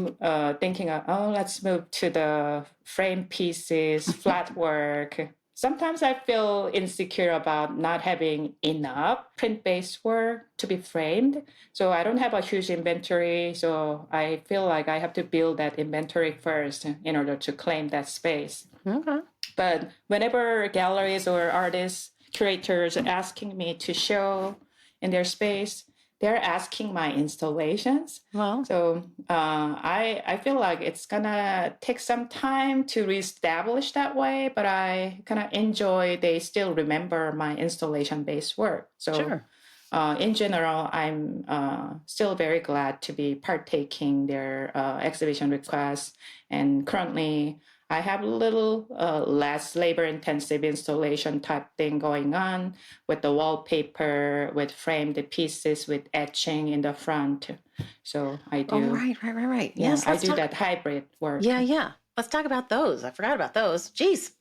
Speaker 2: thinking, let's move to the frame pieces, flat work. Sometimes I feel insecure about not having enough print-based work to be framed. So I don't have a huge inventory. So I feel like I have to build that inventory first in order to claim that space.
Speaker 1: Okay.
Speaker 2: But whenever galleries or artists, curators are asking me to show in their space, they're asking my installations.
Speaker 1: Well,
Speaker 2: So I feel like it's gonna take some time to reestablish that way, but I kind of enjoy they still remember my installation-based work. So
Speaker 1: sure.
Speaker 2: in general, I'm still very glad to be partaking their exhibition requests. And currently, I have a little less labor-intensive installation type thing going on with the wallpaper, with framed pieces, with etching in the front. So I do.
Speaker 1: Oh, right.
Speaker 2: Yeah,
Speaker 1: Yes,
Speaker 2: I do that hybrid work.
Speaker 1: Yeah. Let's talk about those. I forgot about those. Jeez.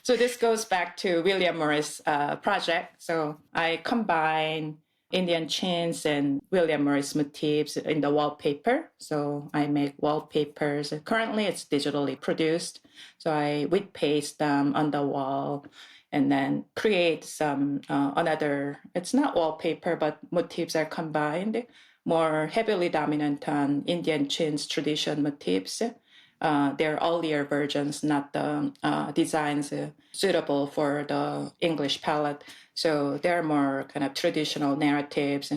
Speaker 2: So this goes back to William Morris' project. So I combine Indian chintz and William Morris motifs in the wallpaper. So I make wallpapers. Currently, it's digitally produced. So I would paste them on the wall and then create some another, it's not wallpaper, but motifs are combined, more heavily dominant on Indian chintz tradition motifs. They're earlier versions, not the designs suitable for the English palette. So they're more kind of traditional narratives.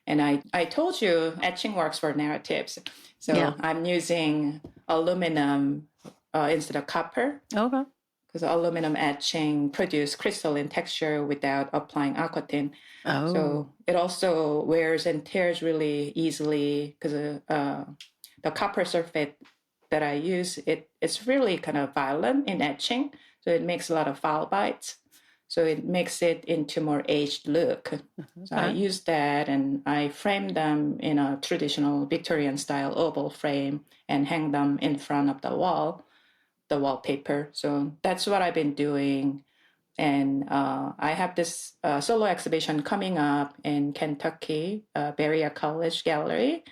Speaker 2: And I told you etching works for narratives. So
Speaker 1: Yeah.
Speaker 2: I'm using aluminum instead of copper.
Speaker 1: Okay.
Speaker 2: Because aluminum etching produce crystalline texture without applying aquatine.
Speaker 1: Oh.
Speaker 2: So it also wears and tears really easily because the copper sulfate that I use, it's really kind of violent in etching. So it makes a lot of foul bites. So it makes it into more aged look.
Speaker 1: Okay.
Speaker 2: So I use that and I frame them in a traditional Victorian style oval frame and hang them in front of the wallpaper. So that's what I've been doing. And I have this solo exhibition coming up in Kentucky, Berea College Gallery.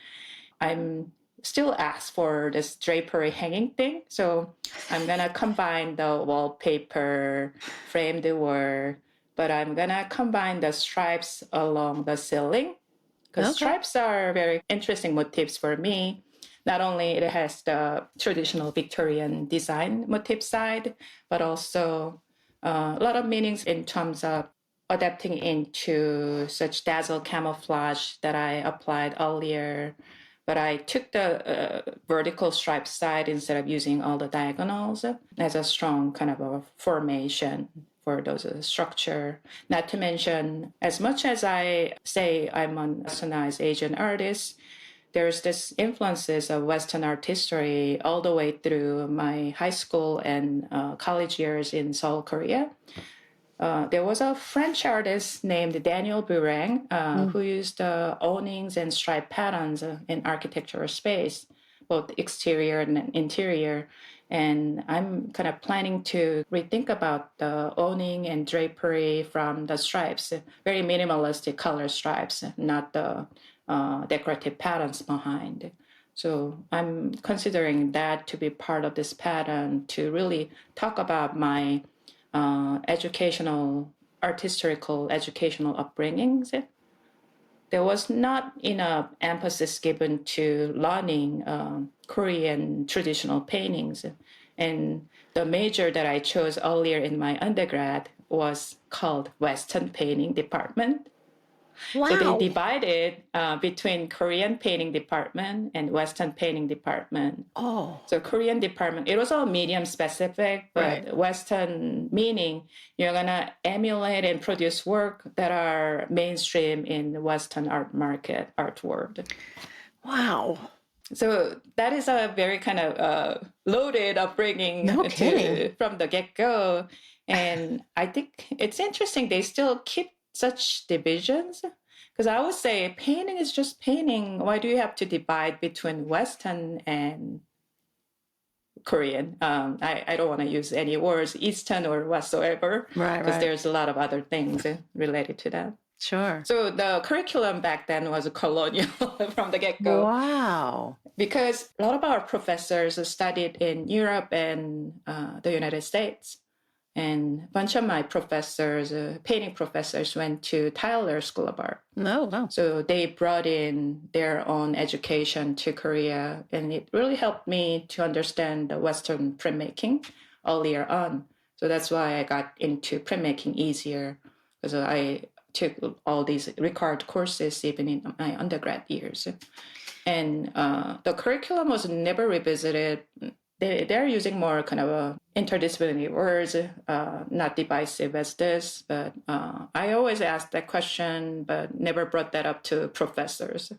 Speaker 2: I'm still asked for this drapery hanging thing. So I'm going to combine the wallpaper, framed work, but I'm going to combine the stripes along the ceiling because stripes are very interesting motifs for me. Not only it has the traditional Victorian design motif side, but also a lot of meanings in terms of adapting into such dazzle camouflage that I applied earlier. But I took the vertical stripe side instead of using all the diagonals as a strong kind of a formation for those structure. Not to mention, as much as I say I'm an Westernized Asian artist, there's this influences of Western art history all the way through my high school and college years in Seoul, Korea. There was a French artist named Daniel Bureng who used awnings and stripe patterns in architectural space, both exterior and interior. And I'm kind of planning to rethink about the awning and drapery from the stripes, very minimalistic color stripes, not the decorative patterns behind. So I'm considering that to be part of this pattern to really talk about my artistic educational upbringings. There was not enough emphasis given to learning Korean traditional paintings. And the major that I chose earlier in my undergrad was called Western Painting Department.
Speaker 1: Wow.
Speaker 2: So they divided between Korean painting department and Western painting department.
Speaker 1: Oh.
Speaker 2: So Korean department, it was all medium specific, but Western meaning you're gonna emulate and produce work that are mainstream in the Western art market, art world.
Speaker 1: Wow.
Speaker 2: So that is a very kind of loaded upbringing from the get-go. And I think it's interesting they still keep such divisions. Because I would say painting is just painting. Why do you have to divide between Western and Korean. I don't want to use any words, Eastern or whatsoever, because there's a lot of other things related to that.
Speaker 1: Sure.
Speaker 2: So the curriculum back then was colonial from the get-go.
Speaker 1: Wow.
Speaker 2: Because a lot of our professors studied in Europe and the United States. And a bunch of my professors, painting professors, went to Tyler School of Art.
Speaker 1: No.
Speaker 2: So they brought in their own education to Korea, and it really helped me to understand the Western printmaking earlier on. So that's why I got into printmaking easier, because I took all these required courses even in my undergrad years. And the curriculum was never revisited. They're using more kind of interdisciplinary words, not divisive as this. But I always asked that question, but never brought that up to professors.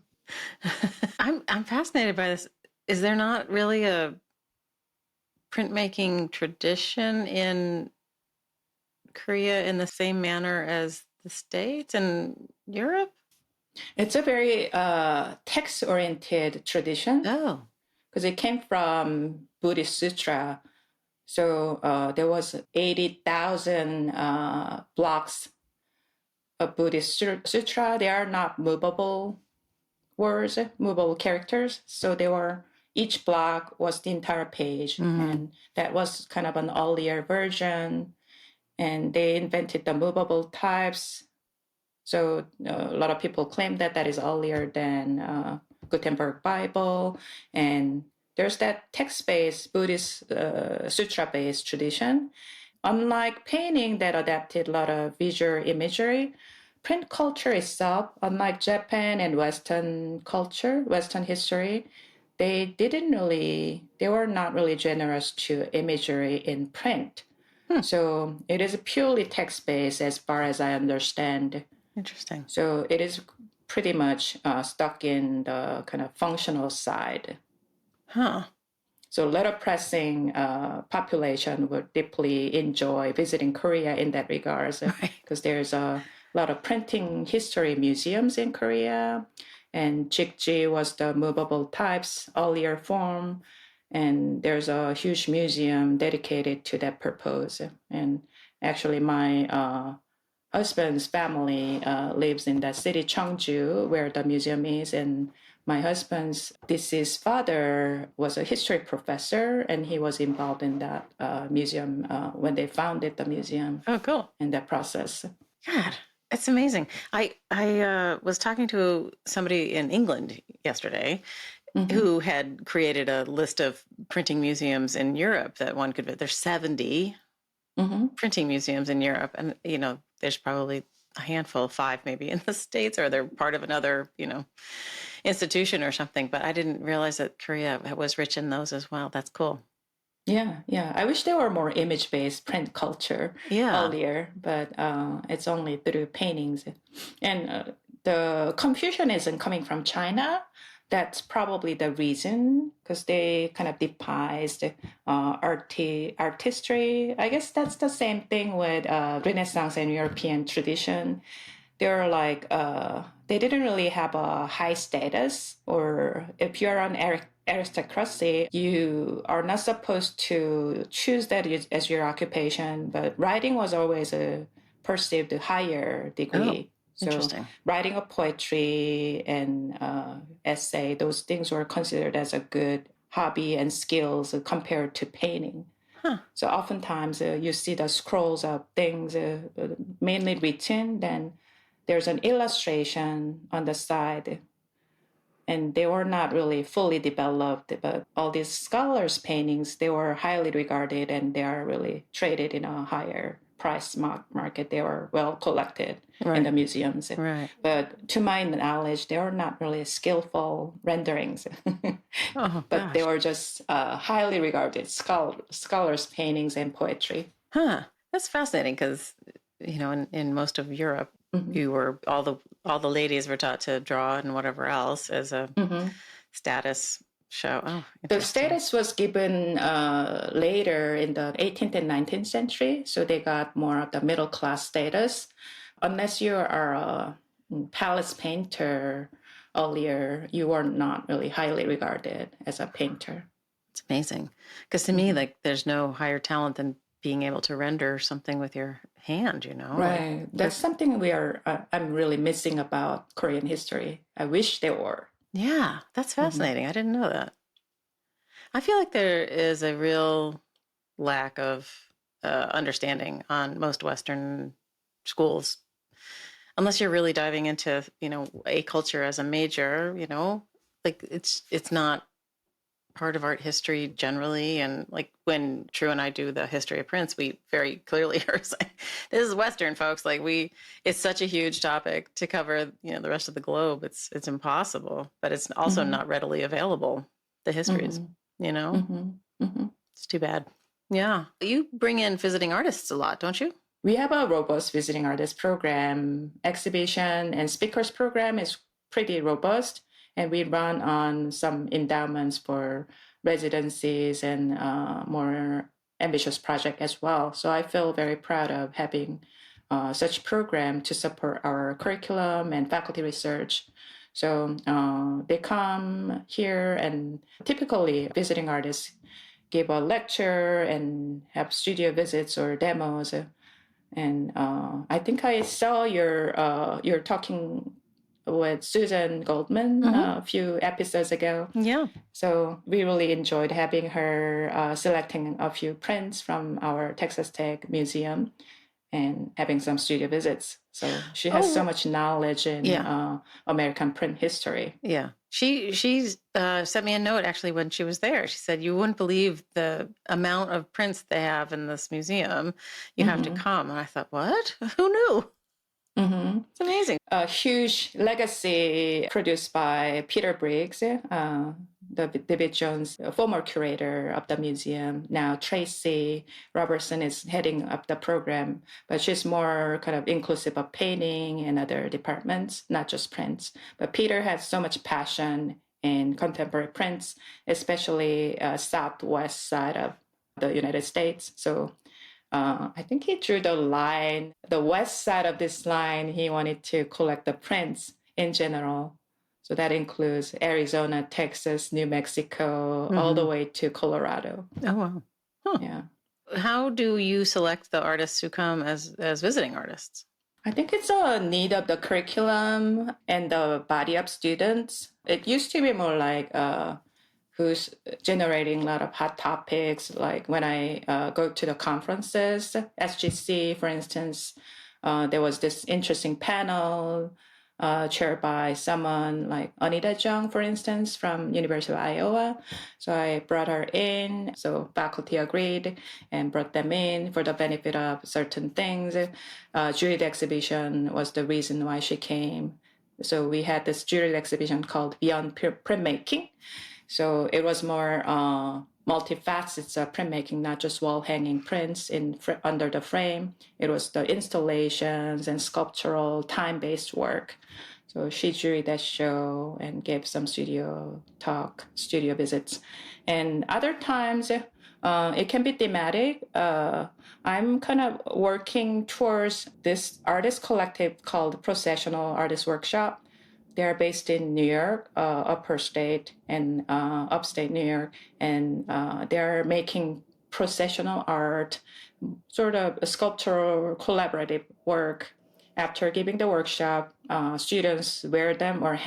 Speaker 1: I'm fascinated by this. Is there not really a printmaking tradition in Korea in the same manner as the States and Europe?
Speaker 2: It's a very text-oriented tradition.
Speaker 1: Oh.
Speaker 2: Because it came from Buddhist sutra. So there was 80,000 blocks of Buddhist sutra. They are not movable words, movable characters. So they were, each block was the entire page. And that was kind of an earlier version. And they invented the movable types. So a lot of people claim that that is earlier than Gutenberg Bible. And there's that text-based Buddhist sutra-based tradition. Unlike painting that adapted a lot of visual imagery, print culture itself, unlike Japan and Western culture, Western history, they were not really generous to imagery in print. So it is purely text-based as far as I understand.
Speaker 1: Interesting.
Speaker 2: So it is pretty much stuck in the kind of functional side.
Speaker 1: Huh.
Speaker 2: So letterpressing population would deeply enjoy visiting Korea in that regard, because there's a lot of printing history museums in Korea, and Jikji was the movable types earlier form, and there's a huge museum dedicated to that purpose. And actually my husband's family lives in that city, Cheongju, where the museum is. And my husband's deceased father was a history professor, and he was involved in that museum when they founded the museum.
Speaker 1: Oh, cool.
Speaker 2: In that process.
Speaker 1: God, it's amazing. I was talking to somebody in England yesterday who had created a list of printing museums in Europe that one could, there's 70 printing museums in Europe. And, there's probably a handful, 5 maybe in the States, or they're part of another, institution or something. But I didn't realize that Korea was rich in those as well. That's cool.
Speaker 2: Yeah. I wish there were more image-based print culture earlier, but it's only through paintings. And the confusion isn't coming from China. That's probably the reason, because they kind of despised artistry. I guess that's the same thing with Renaissance and European tradition. They're like, they didn't really have a high status, or if you're an aristocracy, you are not supposed to choose that as your occupation, but writing was always a perceived higher degree. So
Speaker 1: interesting.
Speaker 2: Writing of poetry and essay, those things were considered as a good hobby and skills compared to painting. So oftentimes you see the scrolls of things mainly written, then there's an illustration on the side, and they were not really fully developed. But all these scholars' paintings, they were highly regarded, and they are really traded in a higher price market. They were well collected in the museums.
Speaker 1: Right.
Speaker 2: But to my knowledge, they were not really skillful renderings. But they were just highly regarded scholars' paintings and poetry.
Speaker 1: That's fascinating, because in most of Europe, you were all the ladies were taught to draw and whatever else as a status show. Oh,
Speaker 2: the status was given later in the 18th and 19th century, so they got more of the middle class status. Unless you are a palace painter earlier, you were not really highly regarded as a painter.
Speaker 1: It's amazing. Because to me, like, there's no higher talent than being able to render something with your hand, you know?
Speaker 2: Right.
Speaker 1: Like,
Speaker 2: That's something I'm really missing about Korean history. I wish there were.
Speaker 1: yeah, that's fascinating. I didn't know that. I feel like there is a real lack of understanding on most Western schools, unless you're really diving into, you know, a culture as a major, you know, like it's not part of art history generally. And like when True and I do the history of prints, we very clearly are saying, this is Western, folks. Like it's such a huge topic to cover, you know, the rest of the globe. It's impossible, but it's also not readily available. The histories, you know, it's too bad. Yeah. You bring in visiting artists a lot, don't you?
Speaker 2: We have a robust visiting artist program. Exhibition and speakers program is pretty robust, and we run on some endowments for residencies and more ambitious project as well. So I feel very proud of having such program to support our curriculum and faculty research. So they come here, and typically visiting artists give a lecture and have studio visits or demos. And I think I saw you're talking with Susan Goldman a few episodes ago.
Speaker 1: Yeah.
Speaker 2: So we really enjoyed having her selecting a few prints from our Texas Tech Museum and having some studio visits. So she has so much knowledge in American print history.
Speaker 1: Yeah. She sent me a note actually when she was there. She said, you wouldn't believe the amount of prints they have in this museum. You have to come. And I thought, what? Who knew? It's amazing.
Speaker 2: A huge legacy produced by Peter Briggs, the David Jones, former curator of the museum. Now Tracy Robertson is heading up the program, but she's more kind of inclusive of painting and other departments, not just prints. But Peter has so much passion in contemporary prints, especially southwest side of the United States. So I think he drew the line, the west side of this line, he wanted to collect the prints in general. So that includes Arizona, Texas, New Mexico, all the way to Colorado.
Speaker 1: Oh, wow. Huh.
Speaker 2: Yeah.
Speaker 1: How do you select the artists who come as visiting artists?
Speaker 2: I think it's a need of the curriculum and the body of students. It used to be more like who's generating a lot of hot topics. Like when I go to the conferences, SGC, for instance, there was this interesting panel chaired by someone like Anita Jung, for instance, from University of Iowa. So I brought her in. So faculty agreed and brought them in for the benefit of certain things. Juried exhibition was the reason why she came. So we had this juried exhibition called Beyond Printmaking. So it was more multifacets of printmaking, not just wall-hanging prints under the frame. It was the installations and sculptural time-based work. So she juried that show and gave some studio visits. And other times, it can be thematic. I'm kind of working towards this artist collective called Processional Artist Workshop. They're based in New York, upper state and upstate New York, and they're making processional art, sort of a sculptural collaborative work. After giving the workshop, students wear them or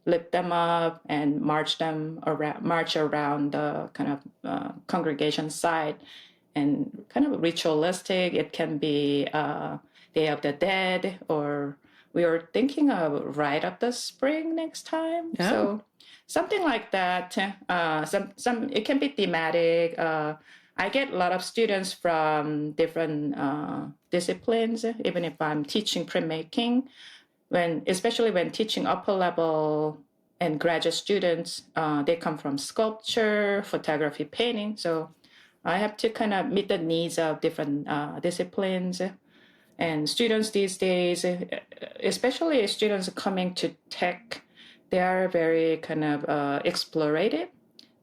Speaker 2: lift them up and march around the kind of congregation side, and kind of ritualistic. It can be Day of the Dead, or we were thinking of Rite of the Spring next time.
Speaker 1: Yeah.
Speaker 2: So something like that. Some it can be thematic. I get a lot of students from different disciplines, even if I'm teaching printmaking. Especially when teaching upper level and graduate students, they come from sculpture, photography, painting. So I have to kind of meet the needs of different disciplines. And students these days, especially students coming to tech, they are very kind of explorative.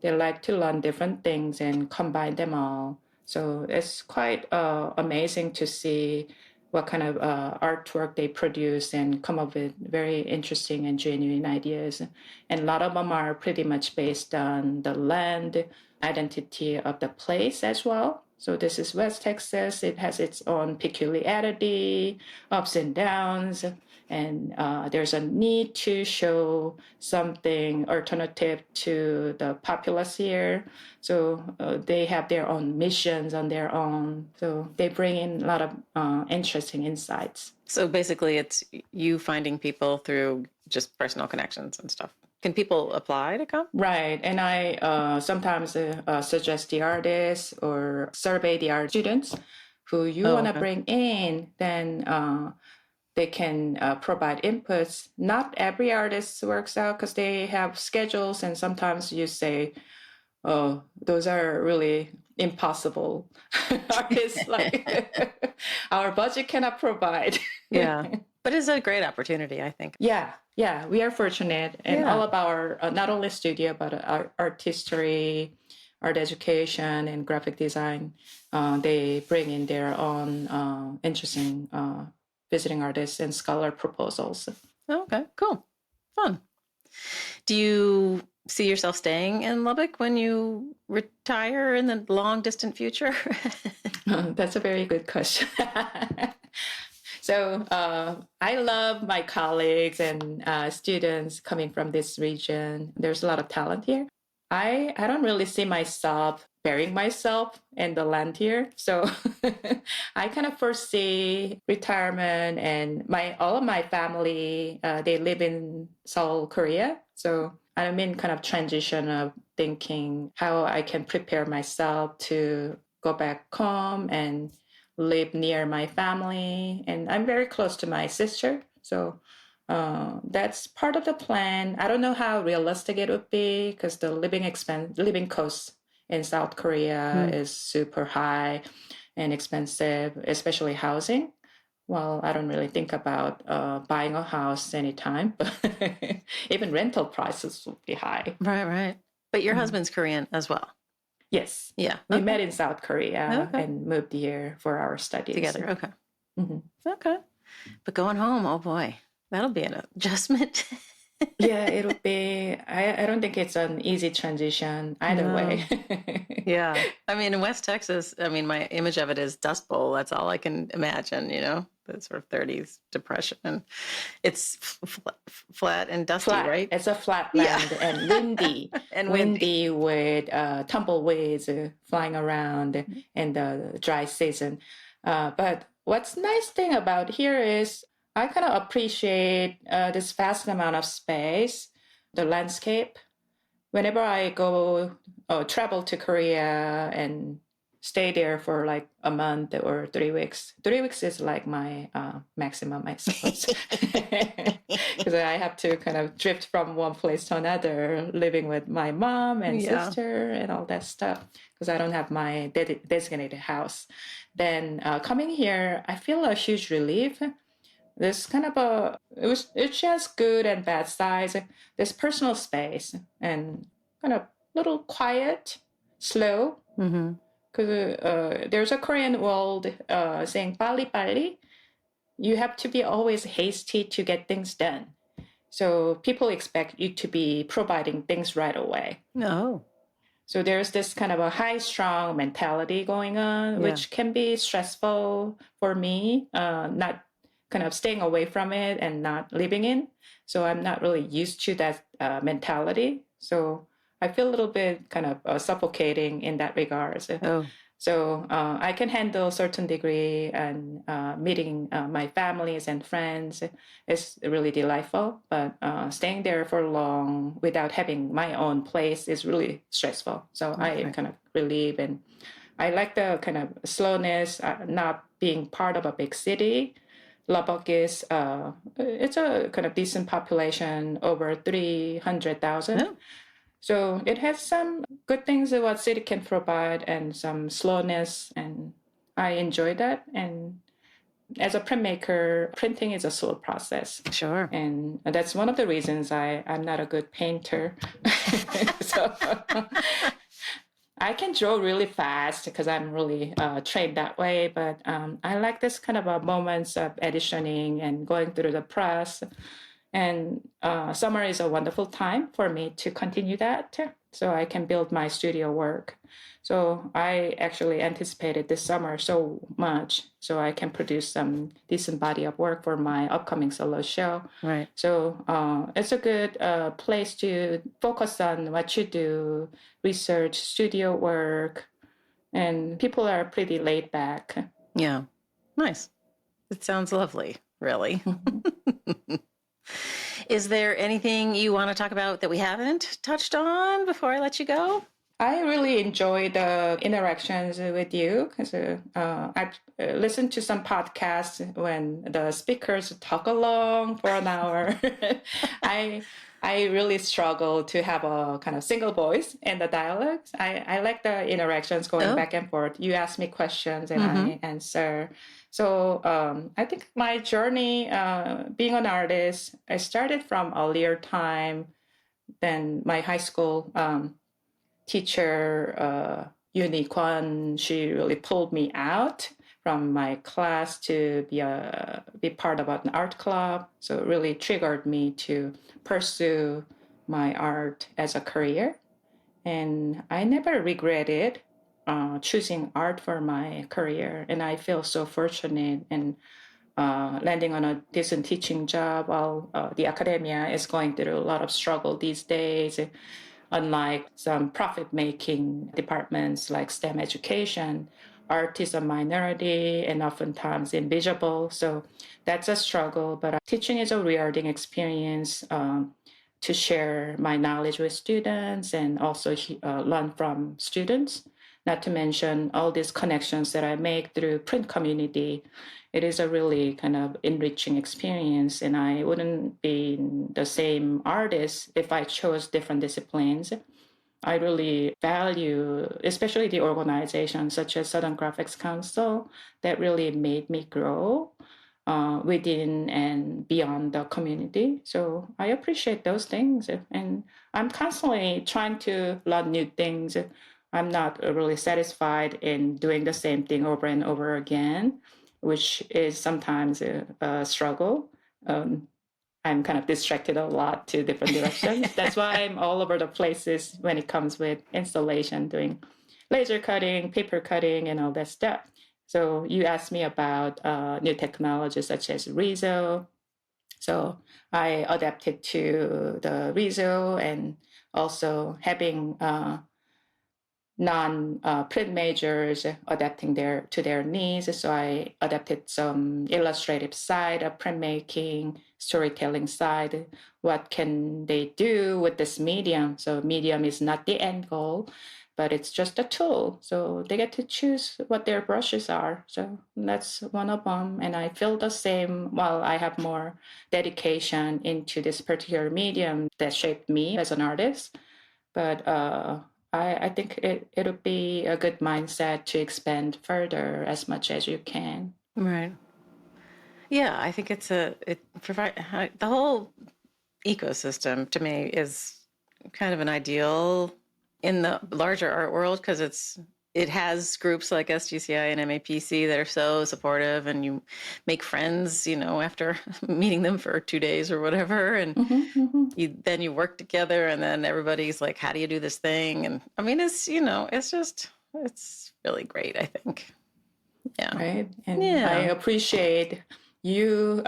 Speaker 2: They like to learn different things and combine them all. So it's quite amazing to see what kind of artwork they produce and come up with very interesting and genuine ideas. And a lot of them are pretty much based on the land, identity of the place as well. So this is West Texas. It has its own peculiarity, ups and downs, and there's a need to show something alternative to the populace here. So they have their own missions on their own. So they bring in a lot of interesting insights.
Speaker 1: So basically, it's you finding people through just personal connections and stuff. Can people apply to come?
Speaker 2: Right. And I sometimes suggest the artists or survey the art students who you want to bring in, then they can provide inputs. Not every artist works out because they have schedules, and sometimes you say, oh, those are really impossible artists, like our budget cannot provide.
Speaker 1: Yeah. But it's a great opportunity, I think.
Speaker 2: Yeah, we are fortunate. And all of our, not only studio, but our art history, art education, and graphic design, they bring in their own interesting visiting artists and scholar proposals.
Speaker 1: Okay, cool. Fun. Do you see yourself staying in Lubbock when you retire in the long distant future?
Speaker 2: That's a very good question. So I love my colleagues and students coming from this region. There's a lot of talent here. I don't really see myself burying myself in the land here. So I kind of foresee retirement, and all of my family, they live in Seoul, Korea. So I'm in kind of transition of thinking how I can prepare myself to go back home and live near my family. And I'm very close to my sister. So that's part of the plan. I don't know how realistic it would be because the living cost in South Korea is super high and expensive, especially housing. Well, I don't really think about buying a house anytime, but even rental prices would be high.
Speaker 1: Right. But your husband's Korean as well.
Speaker 2: Yes.
Speaker 1: Yeah.
Speaker 2: We met in South Korea and moved here for our studies.
Speaker 1: Together. Okay. Okay. But going home, oh boy, that'll be an adjustment.
Speaker 2: Yeah, it'll be. I don't think it's an easy transition either way.
Speaker 1: Yeah. I mean, in West Texas, my image of it is Dust Bowl. That's all I can imagine, the sort of 30s depression. And it's flat and dusty, right?
Speaker 2: It's a flat land and windy. windy with tumbleweeds flying around in the dry season. But what's nice thing about here is I kind of appreciate this vast amount of space, the landscape. Whenever I go travel to Korea and stay there for like a month or 3 weeks. 3 weeks is like my maximum, I suppose. Because I have to kind of drift from one place to another, living with my mom and sister and all that stuff, because I don't have my designated house. Then coming here, I feel a huge relief. There's kind of it's just good and bad sides. There's personal space and kind of little quiet, slow. Because there's a Korean word saying "빨리 빨리." You have to be always hasty to get things done. So people expect you to be providing things right away.
Speaker 1: No.
Speaker 2: So there's this kind of a high-strung mentality going on, which can be stressful for me, not kind of staying away from it and not living in. So I'm not really used to that mentality. So I feel a little bit kind of suffocating in that regard. So I can handle a certain degree, and meeting my families and friends is really delightful. But staying there for long without having my own place is really stressful. So I kind of relieve, and I like the kind of slowness, not being part of a big city. Lubbock is it's a kind of decent population, over 300,000. So it has some good things that what city can provide and some slowness, and I enjoy that. And as a printmaker, printing is a slow process.
Speaker 1: Sure.
Speaker 2: And that's one of the reasons I'm not a good painter. So I can draw really fast because I'm really trained that way. But I like this kind of moments of editioning and going through the press. And summer is a wonderful time for me to continue that so I can build my studio work. So I actually anticipated this summer so much so I can produce some decent body of work for my upcoming solo show.
Speaker 1: Right.
Speaker 2: So it's a good place to focus on what you do, research, studio work, and people are pretty laid back.
Speaker 1: Yeah. Nice. It sounds lovely, really. Is there anything you want to talk about that we haven't touched on before I let you go?
Speaker 2: I really enjoy the interactions with you because I've listened to some podcasts when the speakers talk along for an hour. I I really struggle to have a kind of single voice in the dialogues. I like the interactions going back and forth. You ask me questions and I answer. So I think my journey being an artist, I started from earlier time than my high school teacher, Uni Kwan. She really pulled me out from my class to be part of an art club. So it really triggered me to pursue my art as a career. And I never regretted choosing art for my career. And I feel so fortunate and landing on a decent teaching job while the academia is going through a lot of struggle these days. Unlike some profit-making departments like STEM education, art is a minority and oftentimes invisible. So that's a struggle. But teaching is a rewarding experience to share my knowledge with students and also learn from students. Not to mention all these connections that I make through print community. It is a really kind of enriching experience, and I wouldn't be the same artist if I chose different disciplines. I really value, especially the organizations such as Southern Graphics Council, that really made me grow within and beyond the community. So I appreciate those things. And I'm constantly trying to learn new things. I'm not really satisfied in doing the same thing over and over again, which is sometimes a struggle. I'm kind of distracted a lot to different directions. That's why I'm all over the places when it comes with installation, doing laser cutting, paper cutting, and all that stuff. So you asked me about new technologies such as Riso. So I adapted to the Riso and also having non-print majors adapting to their needs. So I adapted some illustrative side of printmaking, storytelling side. What can they do with this medium? So medium is not the end goal, but it's just a tool. So they get to choose what their brushes are. So that's one of them. And I feel the same while I have more dedication into this particular medium that shaped me as an artist. But I think it'll be a good mindset to expand further as much as you can.
Speaker 1: Right. Yeah, I think the whole ecosystem to me is kind of an ideal in the larger art world because it has groups like SGCI and MAPC that are so supportive, and you make friends, after meeting them for 2 days or whatever, and then you work together, and then everybody's like, "How do you do this thing?" And I mean, it's it's really great. I think, yeah,
Speaker 2: right. And
Speaker 1: yeah.
Speaker 2: I appreciate you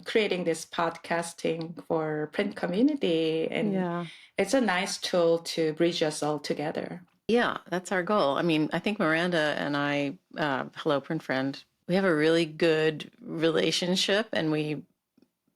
Speaker 2: creating this podcasting for print community, and it's a nice tool to bridge us all together.
Speaker 1: Yeah, that's our goal. I mean, I think Miranda and I, hello, print friend, we have a really good relationship, and we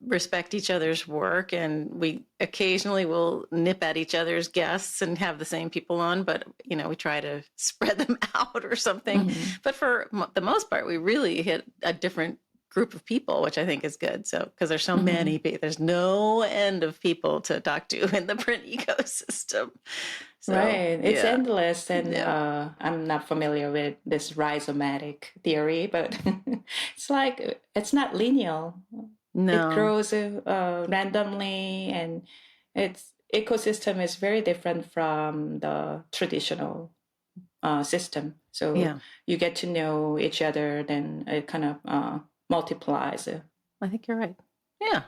Speaker 1: respect each other's work, and we occasionally will nip at each other's guests and have the same people on, but we try to spread them out or something. But for the most part, we really hit a different group of people, which I think is good. So, because there's so many people, there's no end of people to talk to in the print ecosystem. So,
Speaker 2: right. It's endless. And I'm not familiar with this rhizomatic theory, but it's not linear. No. It grows randomly, and its ecosystem is very different from the traditional system. So
Speaker 1: Yeah.
Speaker 2: you get to know each other, then it kind of multiplies.
Speaker 1: I think you're right. Yeah.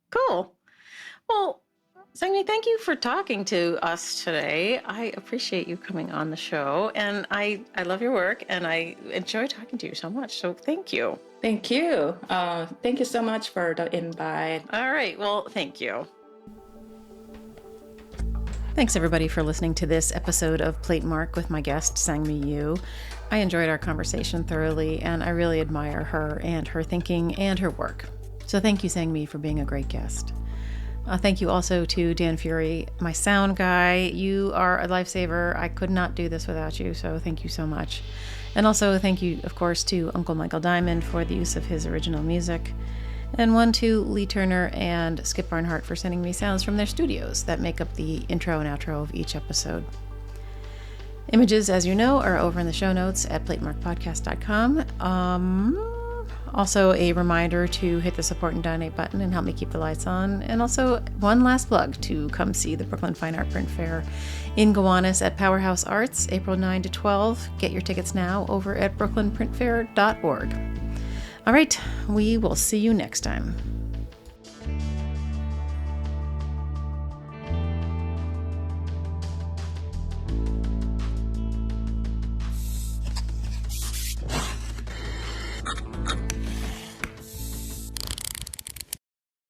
Speaker 1: Cool. Well, Sangmi, thank you for talking to us today. I appreciate you coming on the show, and I love your work, and I enjoy talking to you so much. So thank you.
Speaker 2: Thank you. Thank you so much for the invite.
Speaker 1: All right. Well, thank you. Thanks, everybody, for listening to this episode of Platemark with my guest, Sangmi Yoo. I enjoyed our conversation thoroughly, and I really admire her and her thinking and her work. So thank you, Sangmi, for being a great guest. Thank you also to Dan Fury, my sound guy. You are a lifesaver. I could not do this without you, so thank you so much. And also thank you, of course, to Uncle Michael Diamond for the use of his original music. And one to Lee Turner and Skip Barnhart for sending me sounds from their studios that make up the intro and outro of each episode. Images, as you know, are over in the show notes at platemarkpodcast.com. Also, a reminder to hit the support and donate button and help me keep the lights on. And also, one last plug to come see the Brooklyn Fine Art Print Fair in Gowanus at Powerhouse Arts, April 9 to 12. Get your tickets now over at brooklynprintfair.org. All right, we will see you next time.